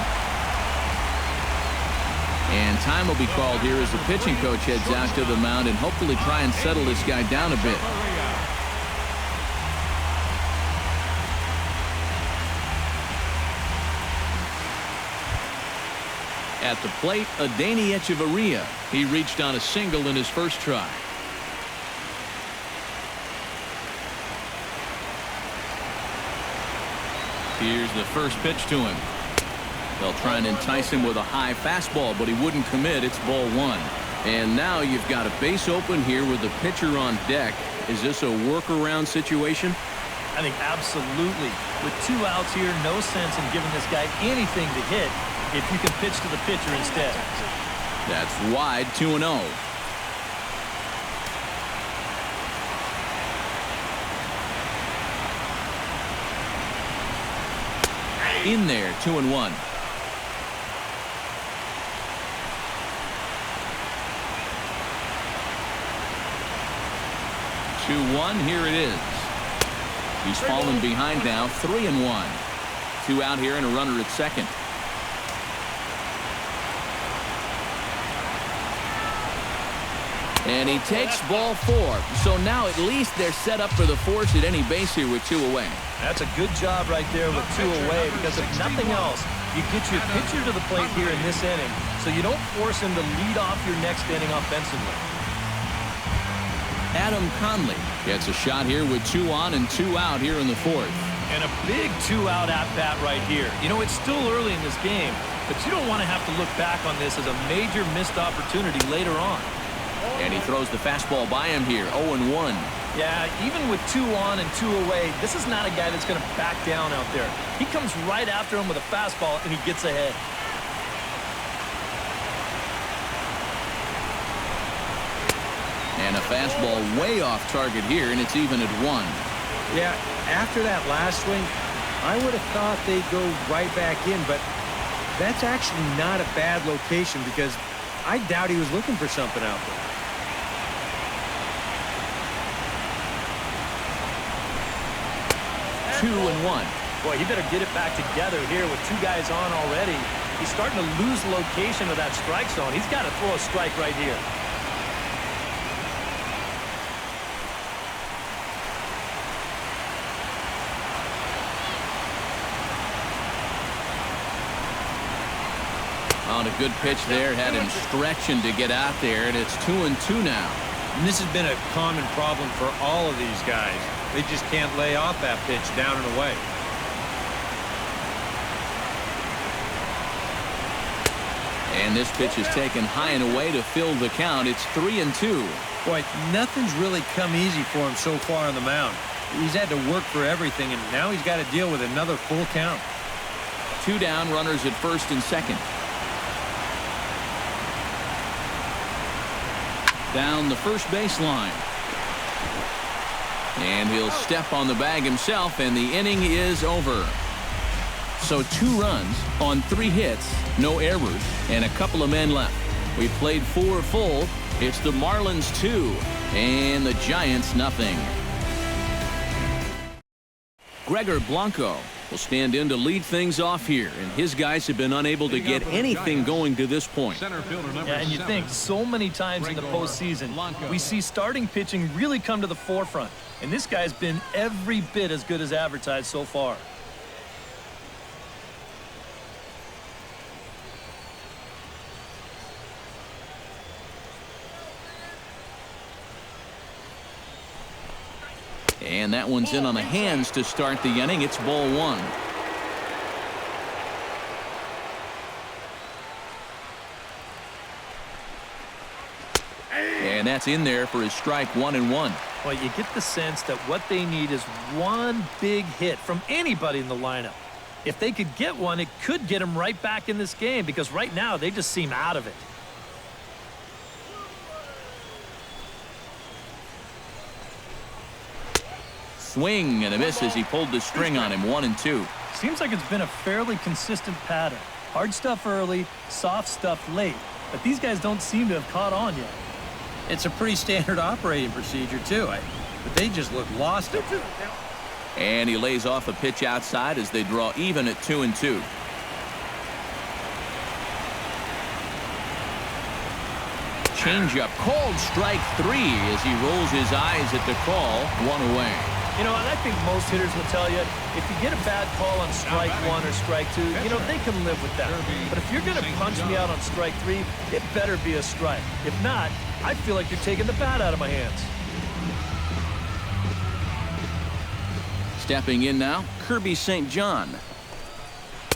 [SPEAKER 1] And time will be called here as the pitching coach heads out to the mound and hopefully try and settle this guy down a bit. At the plate, Adeiny Echeverria. He reached on a single in his first try. Here's the first pitch to him. They'll try and entice him with a high fastball, but he wouldn't commit. It's ball 1. And now you've got a base open here with the pitcher on deck. Is this a workaround situation?
[SPEAKER 2] I think absolutely. With 2 outs here, no sense in giving this guy anything to hit if you can pitch to the pitcher instead.
[SPEAKER 1] That's wide, 2-0. In there, 2-1. Here it is. He's fallen behind now, 3-1. 2 out here and a runner at second. And he takes ball 4. So now at least they're set up for the force at any base here with 2 away.
[SPEAKER 2] That's a good job right there with 2 away, because if nothing else, you get your pitcher to the plate here in this inning so you don't force him to lead off your next inning offensively.
[SPEAKER 1] Adam Conley gets a shot here with 2 on and 2 out here in the 4th.
[SPEAKER 2] And a big 2-out at-bat right here. You know, it's still early in this game, but you don't want to have to look back on this as a major missed opportunity later on.
[SPEAKER 1] And he throws the fastball by him here, 0-1.
[SPEAKER 2] Yeah, even with 2 on and 2 away, this is not a guy that's going to back down out there. He comes right after him with a fastball, and he gets ahead.
[SPEAKER 1] And a fastball way off target here, and it's even at 1.
[SPEAKER 6] Yeah, after that last swing, I would have thought they'd go right back in, but that's actually not a bad location because I doubt he was looking for something out there.
[SPEAKER 1] Two and 1.
[SPEAKER 2] Boy, he better get it back together here with 2 guys on already. He's starting to lose location of that strike zone. He's got to throw a strike right here.
[SPEAKER 1] On a good pitch there, had him stretching to get out there, and it's 2-2 now.
[SPEAKER 7] And this has been a common problem for all of these guys. They just can't lay off that pitch down and away.
[SPEAKER 1] And this pitch is taken high and away to fill the count. It's 3-2.
[SPEAKER 7] Boy, nothing's really come easy for him so far on the mound. He's had to work for everything, and now he's got to deal with another full count.
[SPEAKER 1] 2 down, runners at first and second. Down the first baseline. And he'll step on the bag himself, and the inning is over. So 2 runs on 3 hits, no errors, and a couple of men left. We played 4 full. It's the Marlins 2 and the Giants nothing. Gregor Blanco will stand in to lead things off here, and his guys have been unable to get anything going to this point.
[SPEAKER 3] Center fielder number
[SPEAKER 2] Yeah, and you
[SPEAKER 3] 7.
[SPEAKER 2] think so many times in the postseason, we see starting pitching really come to the forefront, and this guy's been every bit as good as advertised so far.
[SPEAKER 1] And that one's in on the hands to start the inning. It's ball 1. And that's in there for his strike 1-1.
[SPEAKER 2] Well, you get the sense that what they need is one big hit from anybody in the lineup. If they could get one, it could get them right back in this game, because right now they just seem out of it.
[SPEAKER 1] Swing and a miss as he pulled the string on him. 1-2.
[SPEAKER 2] Seems like it's been a fairly consistent pattern. Hard stuff early, soft stuff late. But these guys don't seem to have caught on yet.
[SPEAKER 7] It's a pretty standard operating procedure, too. But they just look lost.
[SPEAKER 1] And he lays off a pitch outside as they draw even at 2-2. Changeup called strike 3 as he rolls his eyes at the call. 1 away.
[SPEAKER 2] You know, and I think most hitters will tell you, if you get a bad call on strike 1 or strike 2, you know, they can live with that. But if you're going to punch me out on strike 3, it better be a strike. If not, I feel like you're taking the bat out of my hands.
[SPEAKER 1] Stepping in now, Kirby St. John.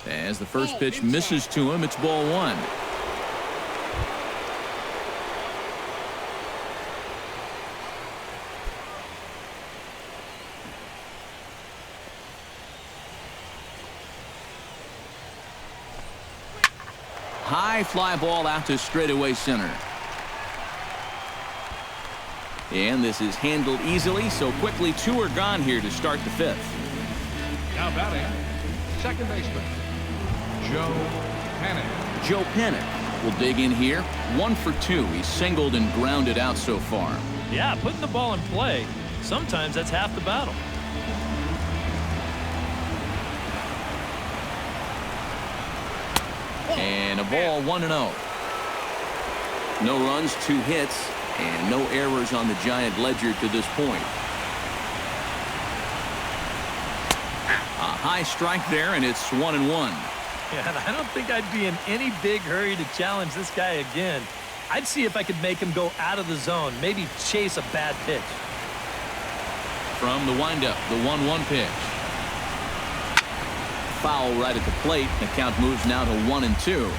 [SPEAKER 1] As the first pitch misses to him, it's ball 1. High fly ball out to straightaway center. And this is handled easily, so quickly 2 are gone here to start the 5th.
[SPEAKER 3] Now batting, second baseman, Joe Panic.
[SPEAKER 1] Joe Panic will dig in here. 1 for 2. He's singled and grounded out so far.
[SPEAKER 2] Yeah, putting the ball in play, sometimes that's half the battle.
[SPEAKER 1] And a ball 1-0. No runs, 2 hits, and no errors on the Giant ledger to this point. A high strike there, and it's 1-1.
[SPEAKER 2] Yeah, and I don't think I'd be in any big hurry to challenge this guy again. I'd see if I could make him go out of the zone, maybe chase a bad pitch.
[SPEAKER 1] From the windup, the 1-1 pitch. Foul right at the plate. The count moves now to 1-2.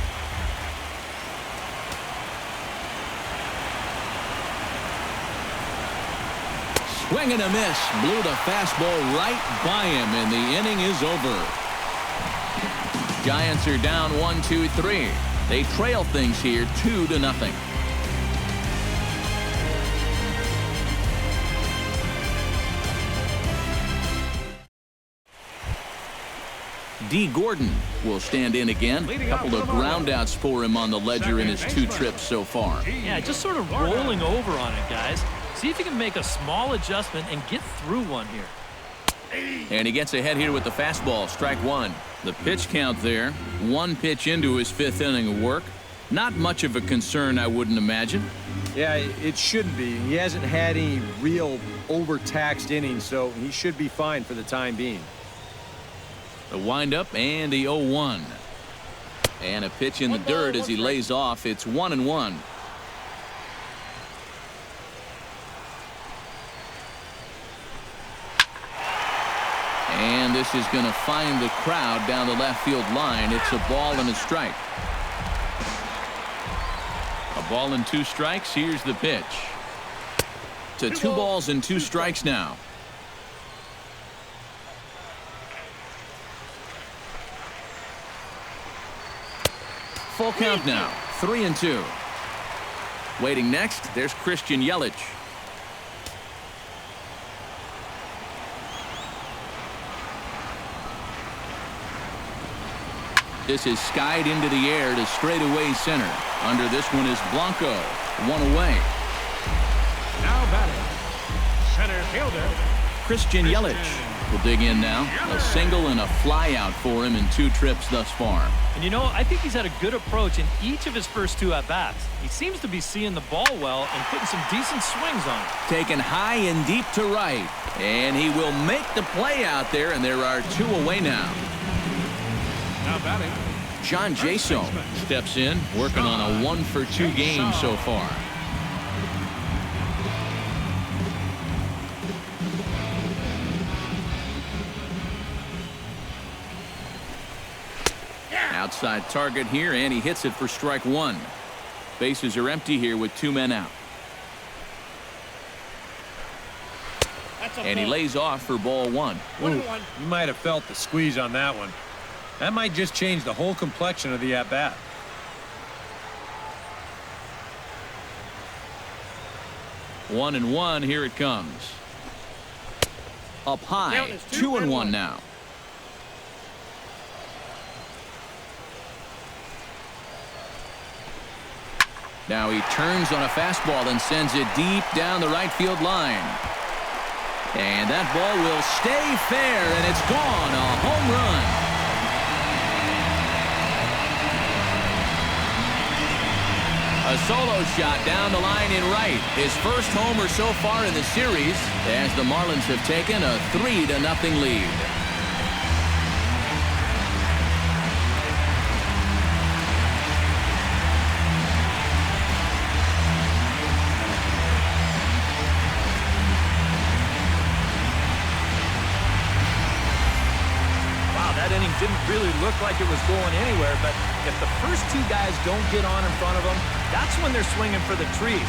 [SPEAKER 1] Swing and a miss. Blew the fastball right by him, and the inning is over. Giants are down 1-2-3. They trail things here 2-0. D. Gordon will stand in again. A couple of groundouts for him on the ledger in his 2 trips so far.
[SPEAKER 2] Yeah, just sort of rolling over on it, guys. See if you can make a small adjustment and get through one here.
[SPEAKER 1] And he gets ahead here with the fastball. Strike 1. The pitch count there. 1 pitch into his 5th inning of work. Not much of a concern, I wouldn't imagine.
[SPEAKER 5] Yeah, it shouldn't be. He hasn't had any real overtaxed innings, so he should be fine for the time being.
[SPEAKER 1] The windup and the 0-1. And a pitch in the dirt as he lays off. It's 1-1. And this is going to find the crowd down the left field line. It's a ball and a strike. A ball and 2 strikes. Here's the pitch. To 2 balls and 2 strikes now. Full count now. 3-2. Waiting next, there's Christian Yelich. This is skied into the air to straightaway center. Under this one is Blanco. 1 away.
[SPEAKER 3] Now batting, center fielder,
[SPEAKER 1] Christian Yelich. We'll dig in now. A single and a fly out for him in 2 trips thus far.
[SPEAKER 2] And, you know, I think he's had a good approach in each of his first 2 at-bats. He seems to be seeing the ball well and putting some decent swings on it.
[SPEAKER 1] Taken high and deep to right. And he will make the play out there, and there are 2 away now.
[SPEAKER 3] Now batting,
[SPEAKER 1] John Jaso steps in, working on a 1-for-2 game so far. Outside target here, and he hits it for strike 1. Bases are empty here with 2 men out. And he lays off for ball 1.
[SPEAKER 7] Ooh, you might have felt the squeeze on that one. That might just change the whole complexion of the at-bat.
[SPEAKER 1] One and one, here it comes. Up high, 2-1 now. Now he turns on a fastball and sends it deep down the right field line. And that ball will stay fair, and it's gone. A home run. A solo shot down the line in right. His first homer so far in the series as the Marlins have taken a 3-0 lead.
[SPEAKER 2] Didn't really look like it was going anywhere, but if the first 2 guys don't get on in front of them, that's when they're swinging for the trees.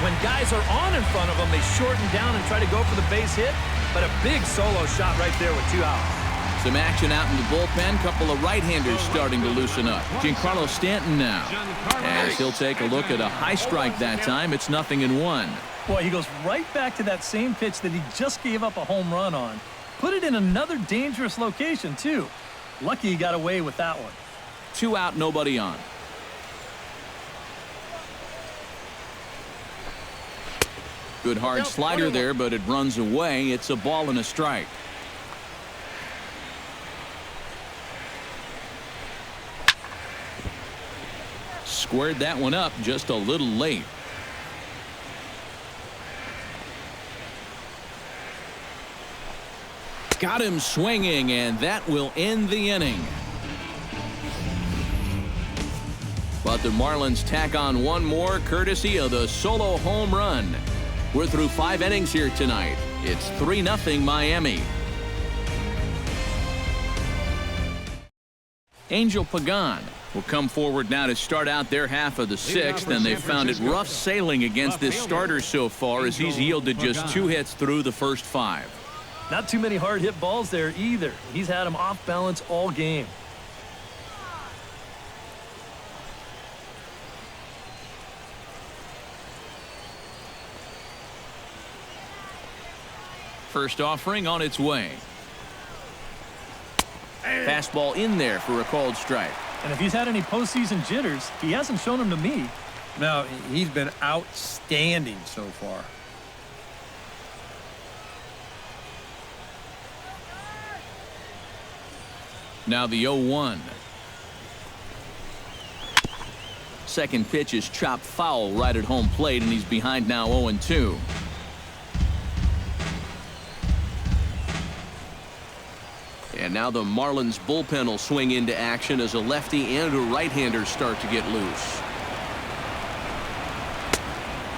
[SPEAKER 2] When guys are on in front of them, they shorten down and try to go for the base hit, but a big solo shot right there with 2 outs.
[SPEAKER 1] Some action out in the bullpen. Couple of right-handers starting to loosen up. Giancarlo Stanton now, as he'll take a look at a high strike that time. It's 0-1.
[SPEAKER 2] Boy, he goes right back to that same pitch that he just gave up a home run on. Put it in another dangerous location, too. Lucky he got away with that one.
[SPEAKER 1] 2 out, nobody on. Good hard slider there, but it runs away. It's a ball and a strike. Squared that one up just a little late. Got him swinging, and that will end the inning. But the Marlins tack on one more courtesy of the solo home run. We're through 5 innings here tonight. It's 3-0 Miami. Angel Pagan will come forward now to start out their half of the 6th, and they've found it rough sailing against this starter so far as he's yielded just 2 hits through the first 5.
[SPEAKER 2] Not too many hard hit balls there either. He's had them off balance all game.
[SPEAKER 1] First offering on its way. Fastball in there for a called strike.
[SPEAKER 2] And if he's had any postseason jitters, he hasn't shown them to me.
[SPEAKER 7] No, he's been outstanding so far.
[SPEAKER 1] Now the 0-1. Second pitch is chopped foul right at home plate, and he's behind now 0-2. And now the Marlins bullpen will swing into action as a lefty and a right-hander start to get loose.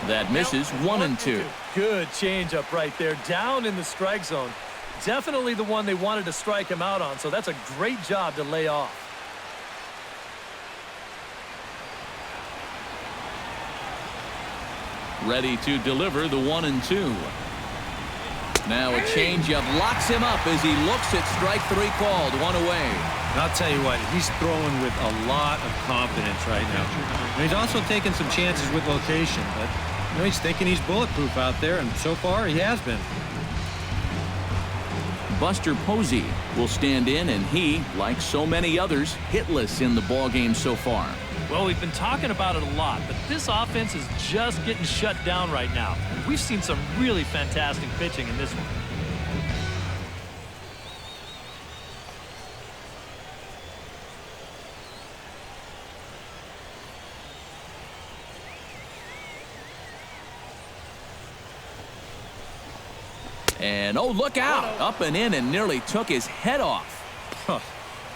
[SPEAKER 1] That misses 1-2.
[SPEAKER 2] Good changeup right there, down in the strike zone. Definitely the one they wanted to strike him out on, so that's a great job to lay off.
[SPEAKER 1] Ready to deliver the 1-2. Now a changeup locks him up as he looks at strike 3 called. 1 away.
[SPEAKER 7] And I'll tell you what, he's throwing with a lot of confidence right now. And he's also taking some chances with location, but you know, he's thinking he's bulletproof out there, and so far he has been.
[SPEAKER 1] Buster Posey will stand in, and he, like so many others, hitless in the ballgame so far.
[SPEAKER 2] Well, we've been talking about it a lot, but this offense is just getting shut down right now. We've seen some really fantastic pitching in this one.
[SPEAKER 1] And, oh, look out. Up and in and nearly took his head off.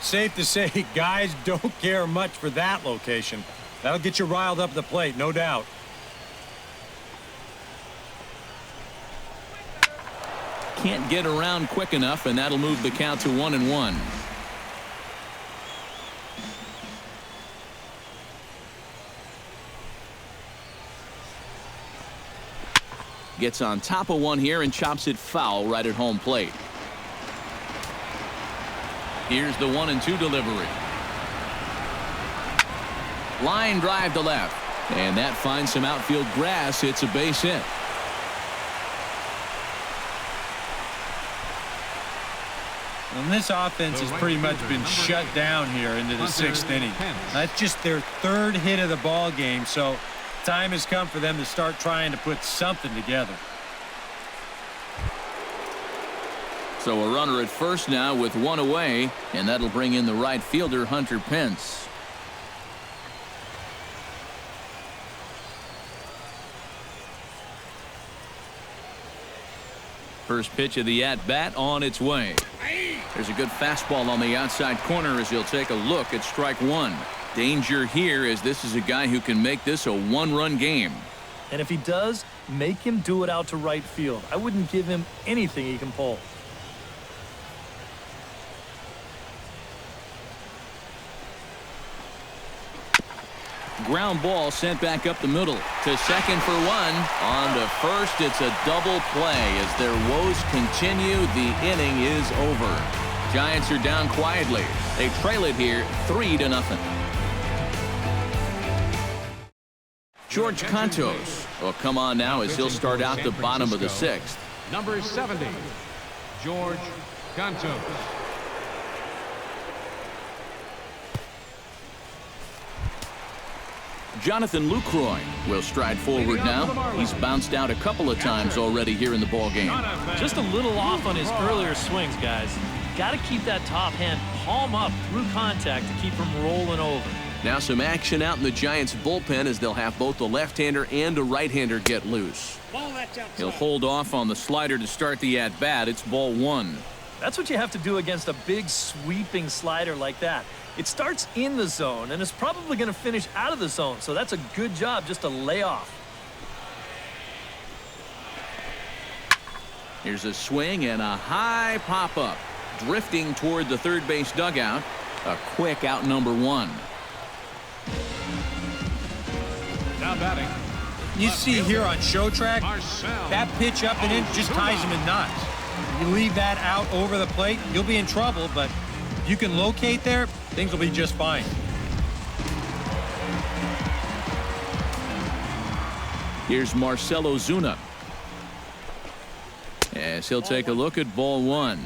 [SPEAKER 7] Safe to say, guys don't care much for that location. That'll get you riled up at the plate, no doubt.
[SPEAKER 1] Can't get around quick enough, and that'll move the count to 1-1. Gets on top of one here and chops it foul right at home plate. Here's the 1-2 delivery. Line drive to left. And that finds some outfield grass. It's a base hit.
[SPEAKER 7] And this offense has pretty much been shut down here into the 6th inning. That's just their 3rd hit of the ball game, so time has come for them to start trying to put something together.
[SPEAKER 1] So a runner at first now with one away, and that'll bring in the right fielder, Hunter Pence. First pitch of the at-bat on its way. There's a good fastball on the outside corner as he'll take a look at strike one. Danger here as this is a guy who can make this a 1-run game.
[SPEAKER 2] And if he does, make him do it out to right field. I wouldn't give him anything he can pull.
[SPEAKER 1] Ground ball sent back up the middle to second for one. On to first, it's a double play as their woes continue. The inning is over. Giants are down quietly. They trail it here 3-0. George Cantos will come on now as he'll start out the bottom of the 6th.
[SPEAKER 3] Number 70, George Cantos.
[SPEAKER 1] Jonathan Lucroy will stride forward now. He's bounced out a couple of times already here in the ballgame.
[SPEAKER 2] Just a little off on his earlier swings, guys. Got to keep that top hand palm up through contact to keep him rolling over.
[SPEAKER 1] Now some action out in the Giants bullpen as they'll have both the left-hander and a right-hander get loose. He'll hold off on the slider to start the at-bat. It's ball one.
[SPEAKER 2] That's what you have to do against a big sweeping slider like that. It starts in the zone and it's probably going to finish out of the zone, so that's a good job just to lay off.
[SPEAKER 1] Here's a swing and a high pop-up. Drifting toward the third base dugout. A quick out number one.
[SPEAKER 3] Now batting.
[SPEAKER 7] You see here on show track, that pitch up and in just ties him in knots. You leave that out over the plate, you'll be in trouble, but if you can locate there, things will be just fine.
[SPEAKER 1] Here's Marcell Ozuna as he'll take a look at ball one.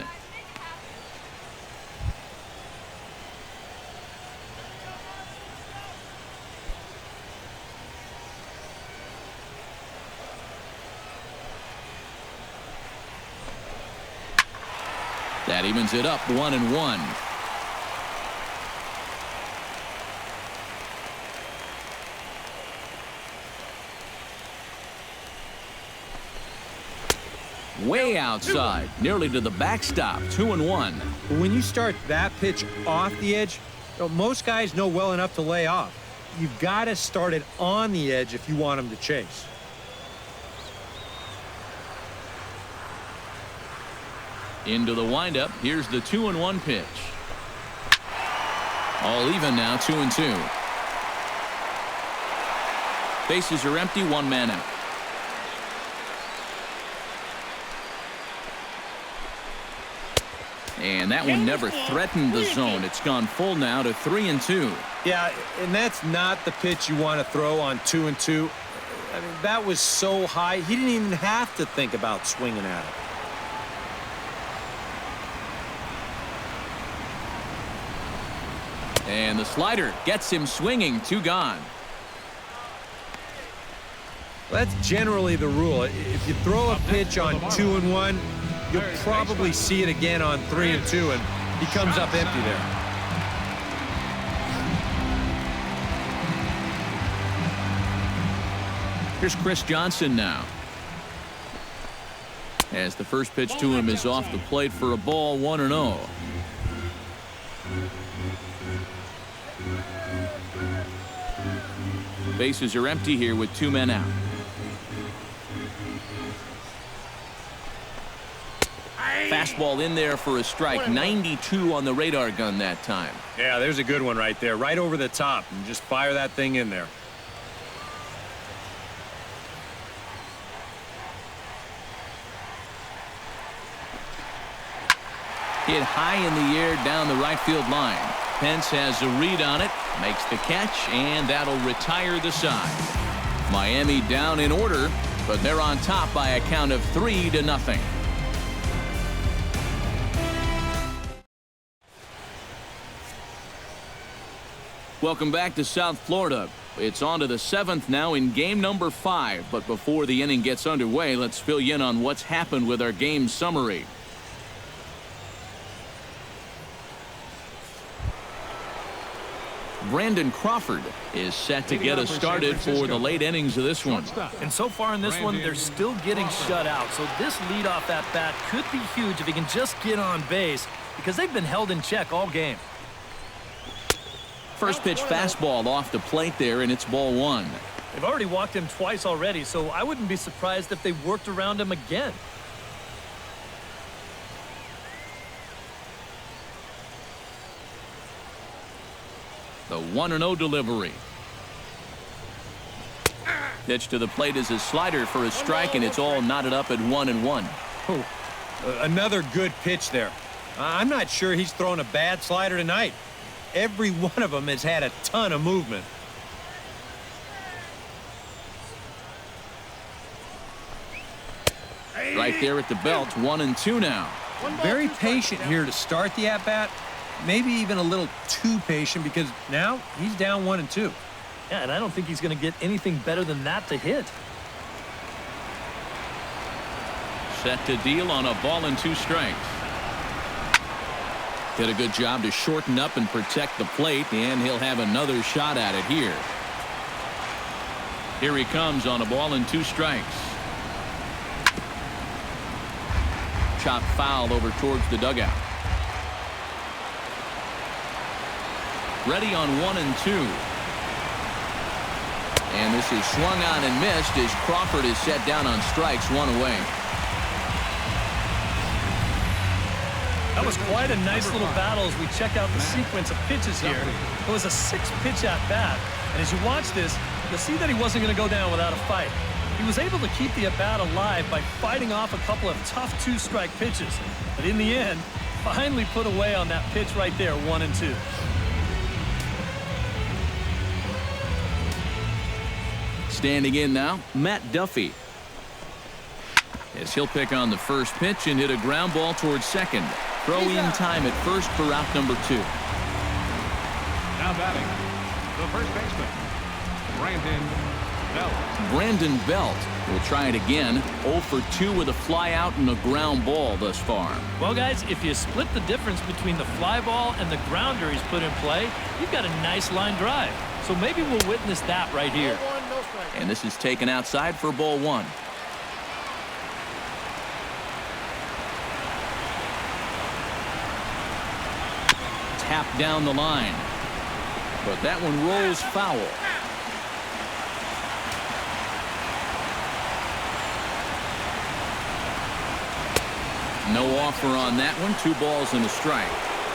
[SPEAKER 1] That evens it up 1-1. Way outside, nearly to the backstop, 2-1.
[SPEAKER 7] When you start that pitch off the edge, most guys know well enough to lay off. You've got to start it on the edge if you want them to chase.
[SPEAKER 1] Into the windup. Here's the 2-1 pitch. All even now, 2-2. Bases are empty, one man out. And that one never threatened the zone. It's gone full now to 3-2.
[SPEAKER 7] Yeah, and that's not the pitch you want to throw on 2-2. I mean, that was so high, he didn't even have to think about swinging at it.
[SPEAKER 1] And the slider gets him swinging, 2 gone.
[SPEAKER 7] Well, that's generally the rule. If you throw a pitch on 2-1, you'll probably see it again on 3-2, and he comes up empty there.
[SPEAKER 1] Here's Chris Johnson now. as the first pitch to him is off the plate for a ball, 1-0. Bases are empty here with 2 men out. Fastball in there for a strike. 92 on the radar gun that time.
[SPEAKER 5] Yeah, there's a good one right there, right over the top, and just fire that thing in there.
[SPEAKER 1] Hit high in the air down the right field line. Pence has a read on it, makes the catch, and that'll retire the side. Miami down in order, but they're on top by a count of 3-0. Welcome back to South Florida. It's on to the 7th now in game number 5. But before the inning gets underway, let's fill you in on what's happened with our game summary. Brandon Crawford is set to get us started for the late innings of this one.
[SPEAKER 2] And so far in this one, they're still getting shut out. So this leadoff at bat could be huge if he can just get on base, because they've been held in check all game.
[SPEAKER 1] First pitch fastball off the plate there, and it's ball 1.
[SPEAKER 2] They've already walked him twice already, so I wouldn't be surprised if they worked around him again.
[SPEAKER 1] The 1-0 delivery. Pitch to the plate is a slider for a strike, and it's all knotted up at 1-1.
[SPEAKER 5] Oh, another good pitch there. I'm not sure he's thrown a bad slider tonight. Every one of them has had a ton of movement.
[SPEAKER 1] Right there at the belt, 1-2 now.
[SPEAKER 7] Very patient here to start the at-bat. Maybe even a little too patient, because now he's down 1-2.
[SPEAKER 2] Yeah, and I don't think he's going to get anything better than that to hit.
[SPEAKER 1] Set to deal on a ball and 2 strikes. Did a good job to shorten up and protect the plate, and he'll have another shot at it here. Here he comes on a ball and 2 strikes. Chop foul over towards the dugout. Ready on 1-2. And this is swung on and missed as Crawford is set down on strikes, 1 away.
[SPEAKER 2] That was quite a nice little battle as we check out the sequence of pitches here. It was a 6-pitch at bat. And as you watch this, you'll see that he wasn't going to go down without a fight. He was able to keep the at bat alive by fighting off a couple of tough 2-strike pitches. But in the end, finally put away on that pitch right there, 1-2.
[SPEAKER 1] Standing in now, Matt Duffy. As he'll pick on the first pitch and hit a ground ball towards second. Throw in time at first for out number 2.
[SPEAKER 3] Now batting, the first baseman, Brandon Belt.
[SPEAKER 1] Brandon Belt will try it again. 0 for 2 with a fly out and a ground ball thus far.
[SPEAKER 2] Well, guys, if you split the difference between the fly ball and the grounder he's put in play, you've got a nice line drive. So maybe we'll witness that right here.
[SPEAKER 1] And this is taken outside for ball 1. Tap down the line. But that one rolls foul. No offer on that one. 2 balls and a strike.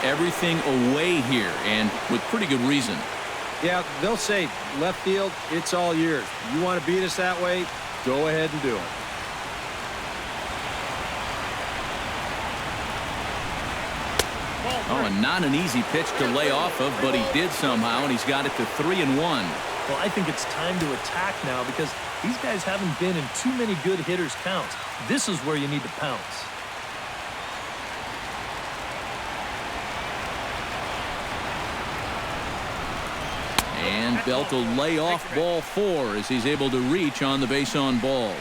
[SPEAKER 1] Everything away here, and with pretty good reason.
[SPEAKER 5] Yeah, they'll say, left field, it's all yours. You want to beat us that way? Go ahead and do it.
[SPEAKER 1] Oh, and not an easy pitch to lay off of, but he did somehow, and he's got it to 3-1.
[SPEAKER 2] Well, I think it's time to attack now because these guys haven't been in too many good hitters' counts. This is where you need to pounce.
[SPEAKER 1] And Belt will lay off ball 4 as he's able to reach on the base on balls.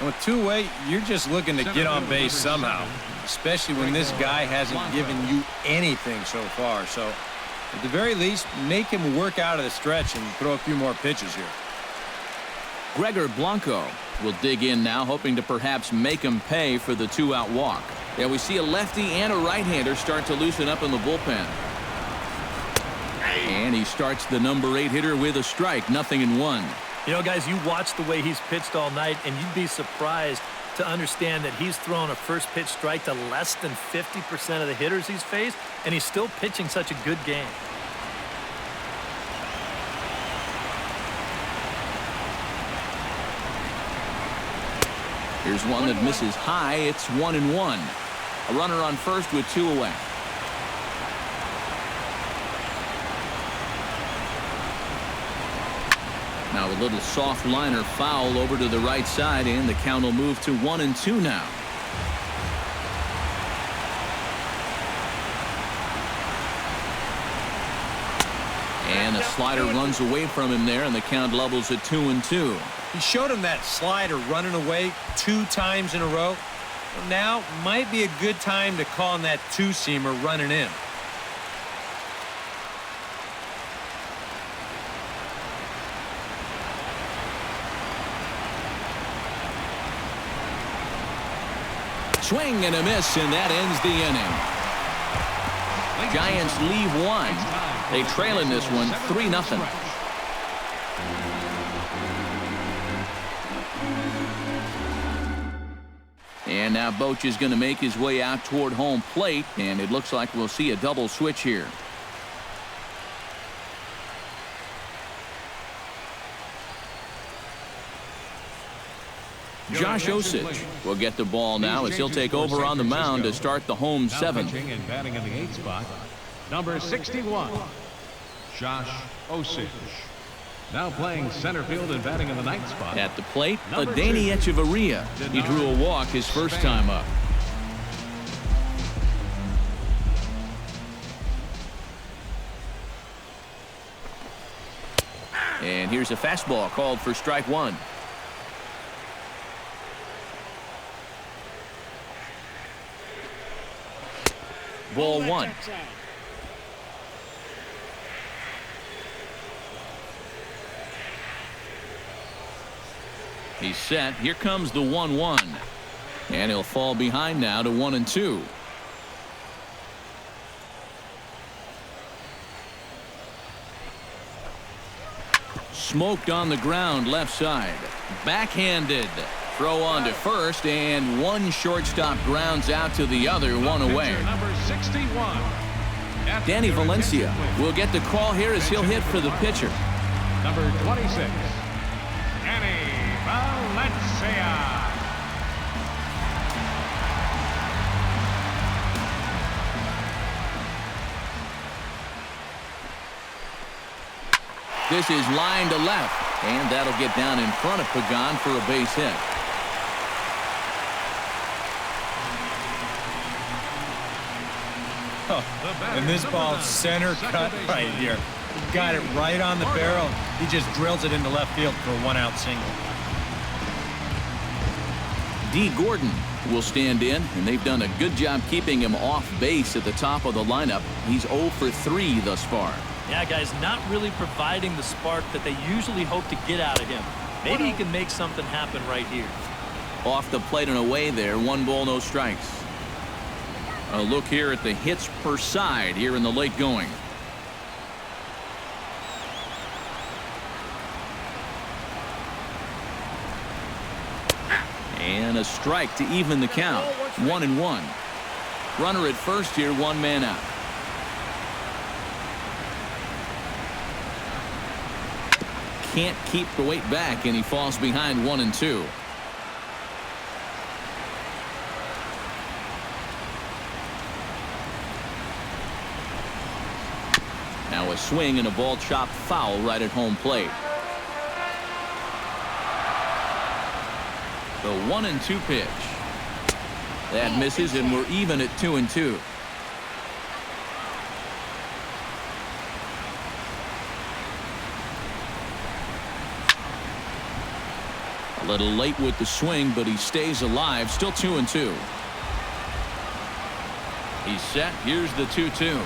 [SPEAKER 5] With 2-way, you're just looking to get on base somehow, especially when this guy hasn't given you anything so far. So, at the very least, make him work out of the stretch and throw a few more pitches here.
[SPEAKER 1] Gregor Blanco will dig in now, hoping to perhaps make him pay for the 2-out walk. Yeah, we see a lefty and a right-hander start to loosen up in the bullpen. And he starts the number 8 hitter with a strike, 0-1.
[SPEAKER 2] You know, guys, you watch the way he's pitched all night, and you'd be surprised to understand that he's thrown a first pitch strike to less than 50% of the hitters he's faced, and he's still pitching such a good game.
[SPEAKER 1] Here's one that misses high. It's 1-1. A runner on first with 2 away. Now a little soft liner foul over to the right side, and the count will move to 1-2 now. And a slider runs away from him there, and the count levels at 2-2.
[SPEAKER 7] He showed him that slider running away 2 times in a row. Well, now might be a good time to call him that 2-seamer running in.
[SPEAKER 1] Swing and a miss, and that ends the inning. Giants leave 1. They trail in this one 3-0. And now Boch is going to make his way out toward home plate, and it looks like we'll see a double switch here. Josh Osich will get the ball now as he'll take over on the mound to start the home 7th.
[SPEAKER 3] And batting in the 8th spot, number 61, Josh Osich. Now playing center field and batting in the 9th spot.
[SPEAKER 1] At the plate, Adeiny Echeverria. He drew a walk his first time up. And here's a fastball called for strike 1. Ball 1. He's set. Here comes the 1-1. And he'll fall behind now to 1-2. Smoked on the ground left side. Backhanded. Throw on to first, and one shortstop grounds out to the other, 1 away.
[SPEAKER 3] Number 61.
[SPEAKER 1] Danny Valencia will get the call here as he'll hit for the pitcher.
[SPEAKER 3] Number 26. Danny Valencia.
[SPEAKER 1] This is line to left, and that'll get down in front of Pagan for a base hit.
[SPEAKER 7] Oh, and this ball's center cut right here. Got it right on the barrel. He just drills it into left field for a 1-out single.
[SPEAKER 1] D. Gordon will stand in, and they've done a good job keeping him off base at the top of the lineup. He's 0 for 3 thus far.
[SPEAKER 2] Yeah, guys, not really providing the spark that they usually hope to get out of him. Maybe he can make something happen right here.
[SPEAKER 1] Off the plate and away there. 1 ball, no strikes. A look here at the hits per side here in the late going. And a strike to even the count. 1-1. Runner at first here, 1 man out. Can't keep the weight back, and he falls behind 1-2. Now a swing and a ball chopped foul right at home plate. The 1-2 pitch. That misses, and we're even at 2-2. A little late with the swing, but he stays alive. Still 2-2. He's set. Here's the 2-2.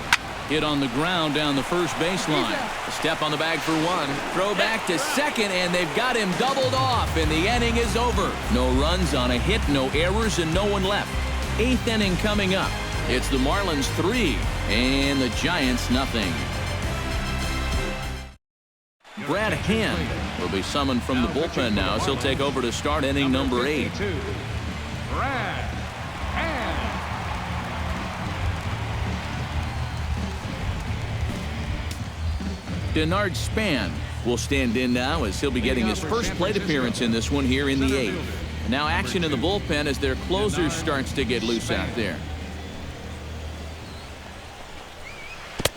[SPEAKER 1] Hit on the ground down the first baseline. A step on the bag for one. Throw back to second, and they've got him doubled off, and the inning is over. No runs on a hit, no errors, and no one left. 8th inning coming up. It's the Marlins 3 and the Giants nothing. Brad Hand will be summoned from the bullpen now as he'll take over to start inning number 8.
[SPEAKER 3] Brad Hand.
[SPEAKER 1] Denard Span will stand in now as he'll be getting his first plate appearance in this one here in the 8th. Now action in the bullpen as their closer starts to get loose out there.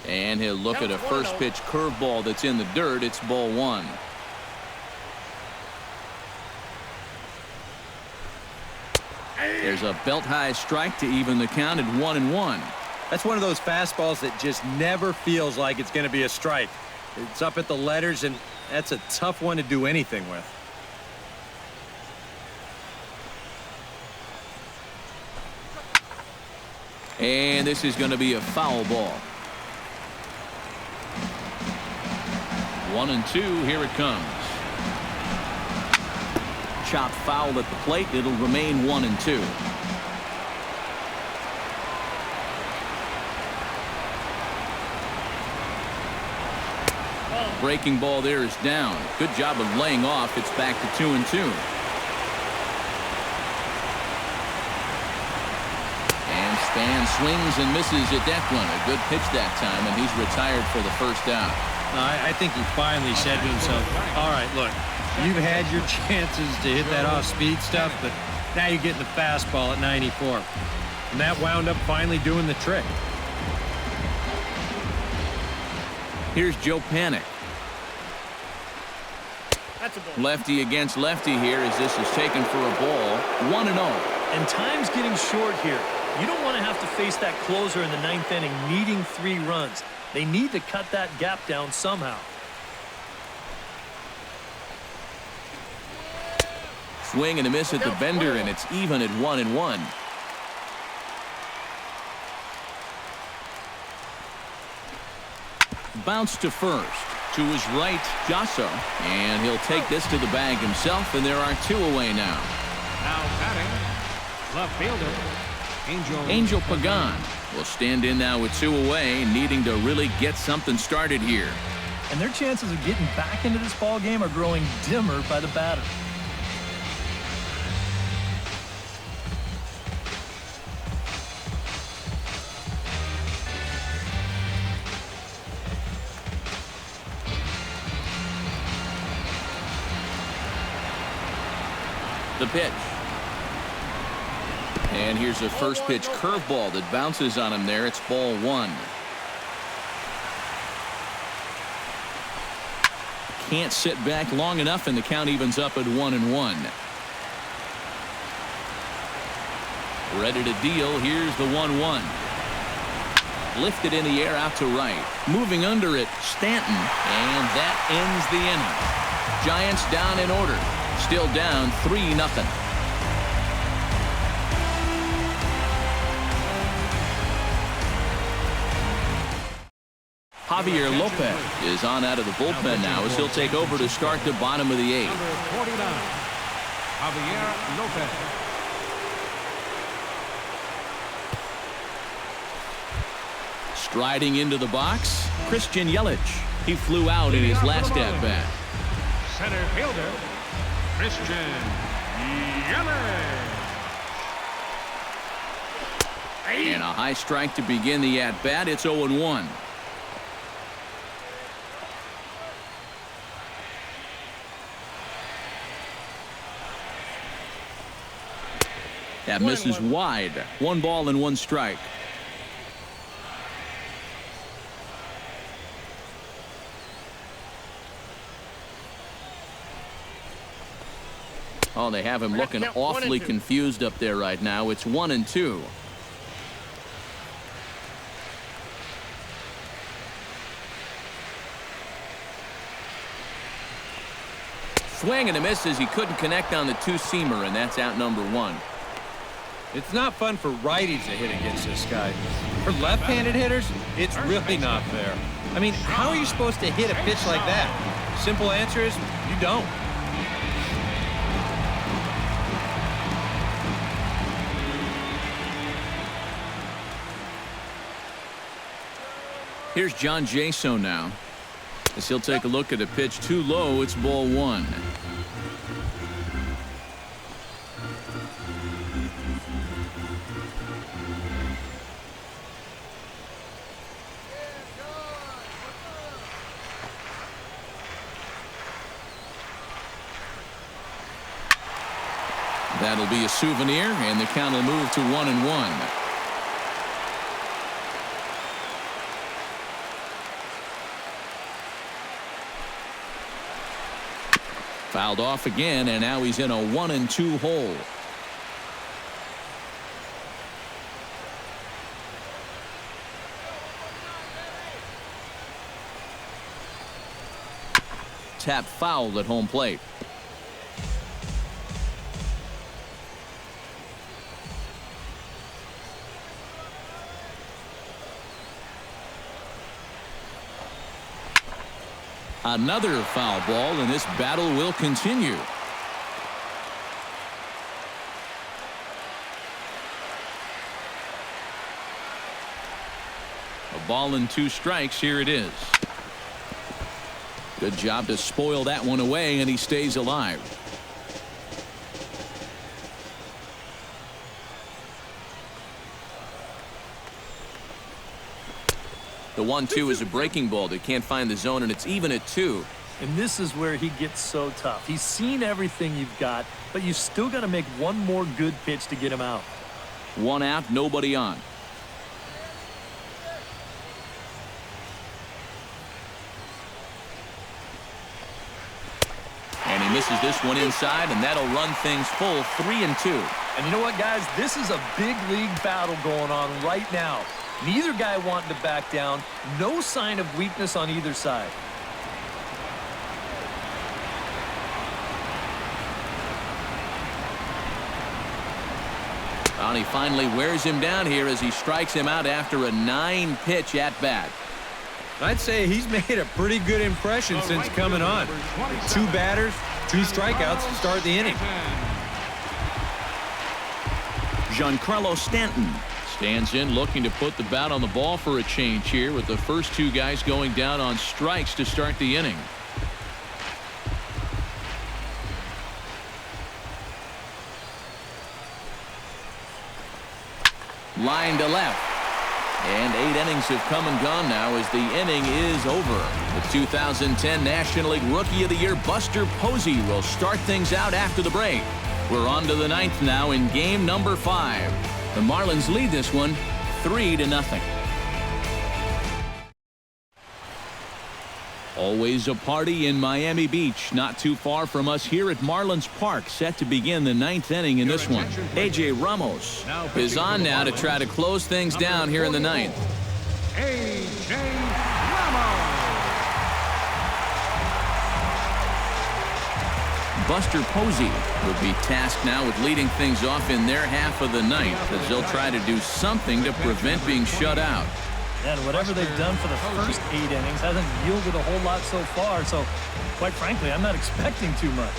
[SPEAKER 1] And he'll look at a first pitch curveball that's in the dirt. It's ball 1. There's a belt-high strike to even the count at 1-1.
[SPEAKER 5] That's one of those fastballs that just never feels like it's going to be a strike. It's up at the letters, and that's a tough one to do anything with.
[SPEAKER 1] And this is going to be a foul ball. 1-2. Here it comes. Chop foul at the plate. It'll remain 1-2. Breaking ball there is down. Good job of laying off. It's back to 2-2. And Span swings and misses at that one. A good pitch that time, and he's retired for the first out.
[SPEAKER 7] I think he finally said to himself, all right, look, you've had your chances to hit that off-speed stuff, but now you're getting the fastball at 94. And that wound up finally doing the trick.
[SPEAKER 1] Here's Joe Panic. Lefty against lefty here as this is taken for a ball. 1-0.
[SPEAKER 2] And time's getting short here. You don't want to have to face that closer in the 9th inning needing 3 runs. They need to cut that gap down somehow.
[SPEAKER 1] Swing and a miss at the bender, and it's even at 1-1. Bounce to first. To his right, Jasso, and he'll take this to the bag himself, and there are 2 away now.
[SPEAKER 3] Now batting, left fielder,
[SPEAKER 1] Angel Pagan will stand in now with 2 away, needing to really get something started here.
[SPEAKER 2] And their chances of getting back into this ball game are growing dimmer by the batter.
[SPEAKER 1] The pitch. And here's a first pitch curveball that bounces on him there. It's ball 1. Can't sit back long enough, and the count evens up at 1-1. Ready to deal. Here's the 1-1. Lifted in the air out to right. Moving under it, Stanton. And that ends the inning. Giants down in order. Still down 3-0. Javier Lopez is on out of the bullpen now as he'll take over to start the bottom of the 8th.
[SPEAKER 3] number 49, Javier Lopez.
[SPEAKER 1] Striding into the box, Christian Yelich. He flew out in his last at-bat.
[SPEAKER 3] Center fielder, Christian Yelich.
[SPEAKER 1] And a high strike to begin the at-bat. It's 0-1. That misses wide. 1 ball and 1 strike. Oh, they have him looking awfully confused up there right now. It's 1-2. Swing and a miss as he couldn't connect on the 2-seamer, and that's out number 1.
[SPEAKER 5] It's not fun for righties to hit against this guy. For left-handed hitters, it's really not fair. I mean, how are you supposed to hit a pitch like that? Simple answer is you don't.
[SPEAKER 1] Here's John Jaso now, as he'll take a look at a pitch too low. It's ball one. That'll be a souvenir, and the count will move to 1-1. Fouled off again, and now he's in a 1-2 hole. Tap fouled at home plate. Another foul ball, and this battle will continue. A ball and 2 strikes. Here it is. Good job to spoil that one away, and he stays alive. The 1-2 is a breaking ball that can't find the zone, and it's even at 2.
[SPEAKER 2] And this is where he gets so tough. He's seen everything you've got, but you still got to make one more good pitch to get him out.
[SPEAKER 1] 1 out, nobody on. And he misses this one inside, and that'll run things full 3-2.
[SPEAKER 2] And you know what, guys? This is a big league battle going on right now. Neither guy wanting to back down. No sign of weakness on either side.
[SPEAKER 1] And he finally wears him down here as he strikes him out after a 9-pitch at-bat.
[SPEAKER 5] I'd say he's made a pretty good impression since coming on. 2 batters, 2 strikeouts to start the inning.
[SPEAKER 1] Giancarlo Stanton stands in, looking to put the bat on the ball for a change here, with the first 2 guys going down on strikes to start the inning. Line to left. And 8 innings have come and gone now as the inning is over. The 2010 National League Rookie of the Year, Buster Posey, will start things out after the break. We're on to the 9th now in game number 5. The Marlins lead this one 3-0. Always a party in Miami Beach, not too far from us here at Marlins Park, set to begin the 9th inning in this one. A.J. Ramos is on now to try to close things down here in the 9th.
[SPEAKER 3] A.J. Ramos.
[SPEAKER 1] Buster Posey would be tasked now with leading things off in their half of the 9th, as they'll try to do something to prevent being shut out.
[SPEAKER 2] And whatever they've done for the first 8 innings hasn't yielded a whole lot so far, so quite frankly, I'm not expecting too much.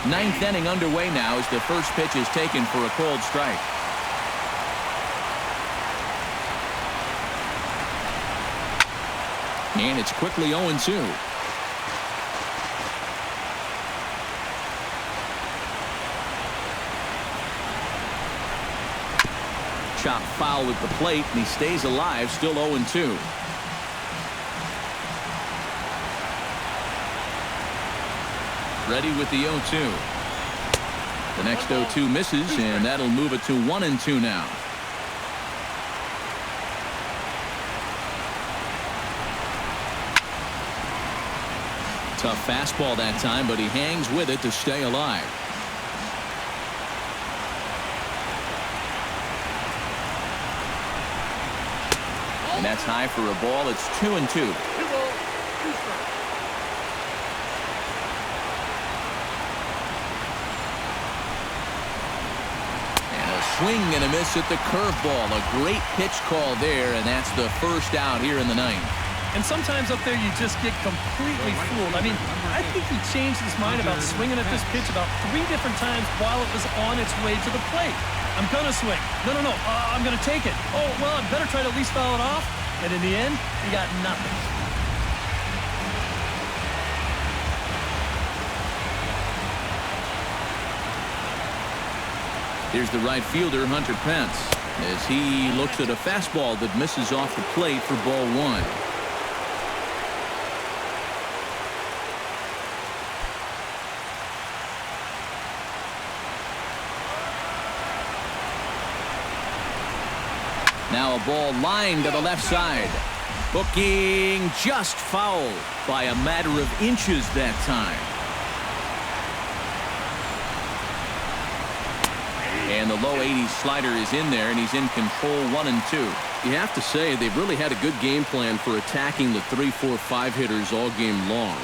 [SPEAKER 1] Ninth inning underway now as the first pitch is taken for a cold strike. And it's quickly 0-2. Chop foul at the plate, and he stays alive, still 0-2. Ready with the 0-2. The next 0-2 misses, and that'll move it to 1-2 now. Tough fastball that time, but he hangs with it to stay alive. And that's high for a ball. It's 2-2. Swing and a miss at the curveball. A great pitch call there, and that's the first out here in the ninth.
[SPEAKER 2] And sometimes up there you just get completely fooled. I mean, I think he changed his mind about swinging at this pitch about 3 different times while it was on its way to the plate. I'm going to swing. No. I'm going to take it. Oh, well, I better try to at least foul it off. And in the end, he got nothing.
[SPEAKER 1] Here's the right fielder, Hunter Pence, as he looks at a fastball that misses off the plate for ball 1. Now a ball lined to the left side. Hooking just foul by a matter of inches that time. And the low 80s slider is in there, and he's in control 1-2.
[SPEAKER 8] You have to say they've really had a good game plan for attacking the 3, 4, 5 hitters all game long.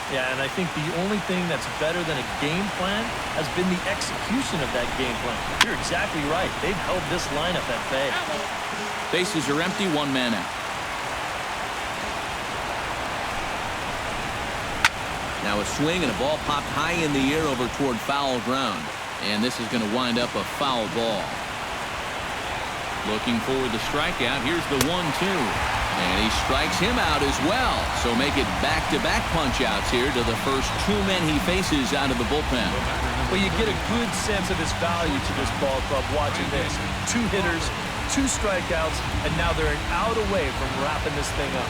[SPEAKER 2] Yeah, and I think the only thing that's better than a game plan has been the execution of that game plan. You're exactly right. They've held this lineup at bay.
[SPEAKER 1] Bases are empty, 1 man out. Now a swing and a ball popped high in the air over toward foul ground. And this is going to wind up a foul ball. Looking for the strikeout. Here's the 1-2. And he strikes him out as well. So make it back-to-back punch-outs here to the first 2 men he faces out of the bullpen.
[SPEAKER 2] Well, you get a good sense of his value to this ball club watching this. 2 hitters, 2 strikeouts, and now they're an out away from wrapping this thing up.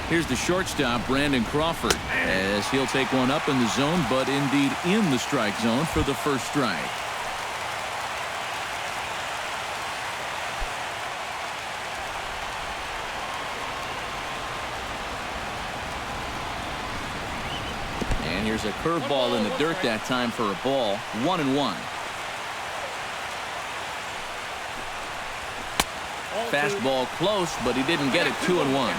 [SPEAKER 1] Here's the shortstop, Brandon Crawford, as he'll take one up in the zone, but indeed in the strike zone for the first strike. And here's a curveball in the dirt that time for a ball. 1-1. Fastball close, but he didn't get it. 2-1.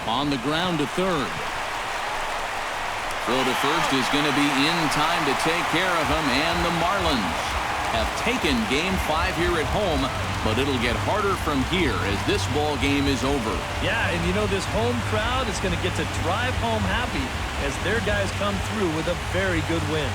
[SPEAKER 1] On the ground to third. Throw to first is going to be in time to take care of him, and the Marlins have taken Game 5 here at home, but it'll get harder from here as this ball game is over.
[SPEAKER 2] Yeah, and you know this home crowd is going to get to drive home happy as their guys come through with a very good win.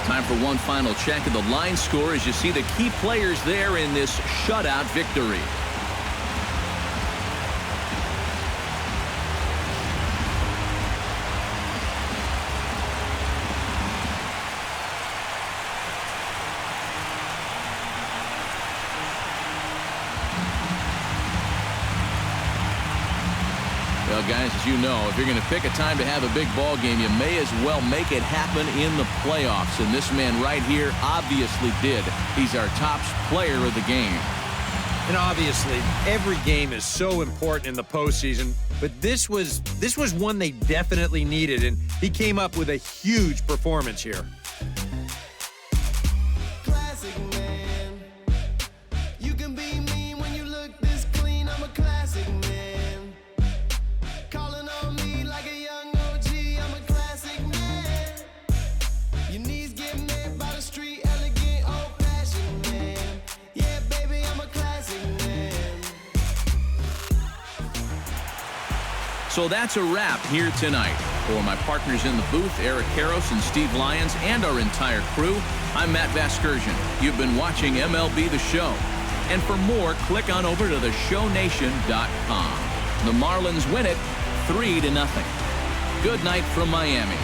[SPEAKER 1] Time for one final check of the line score as you see the key players there in this shutout victory. Well, guys, as you know, if you're going to pick a time to have a big ball game, you may as well make it happen in the playoffs. And this man right here obviously did. He's our top player of the game.
[SPEAKER 6] And obviously, every game is so important in the postseason. But this was one they definitely needed, and he came up with a huge performance here.
[SPEAKER 1] So that's a wrap here tonight. For my partners in the booth, Eric Karros and Steve Lyons, and our entire crew, I'm Matt Vasgersian. You've been watching MLB The Show. And for more, click on over to theshownation.com. The Marlins win it 3-0. Good night from Miami.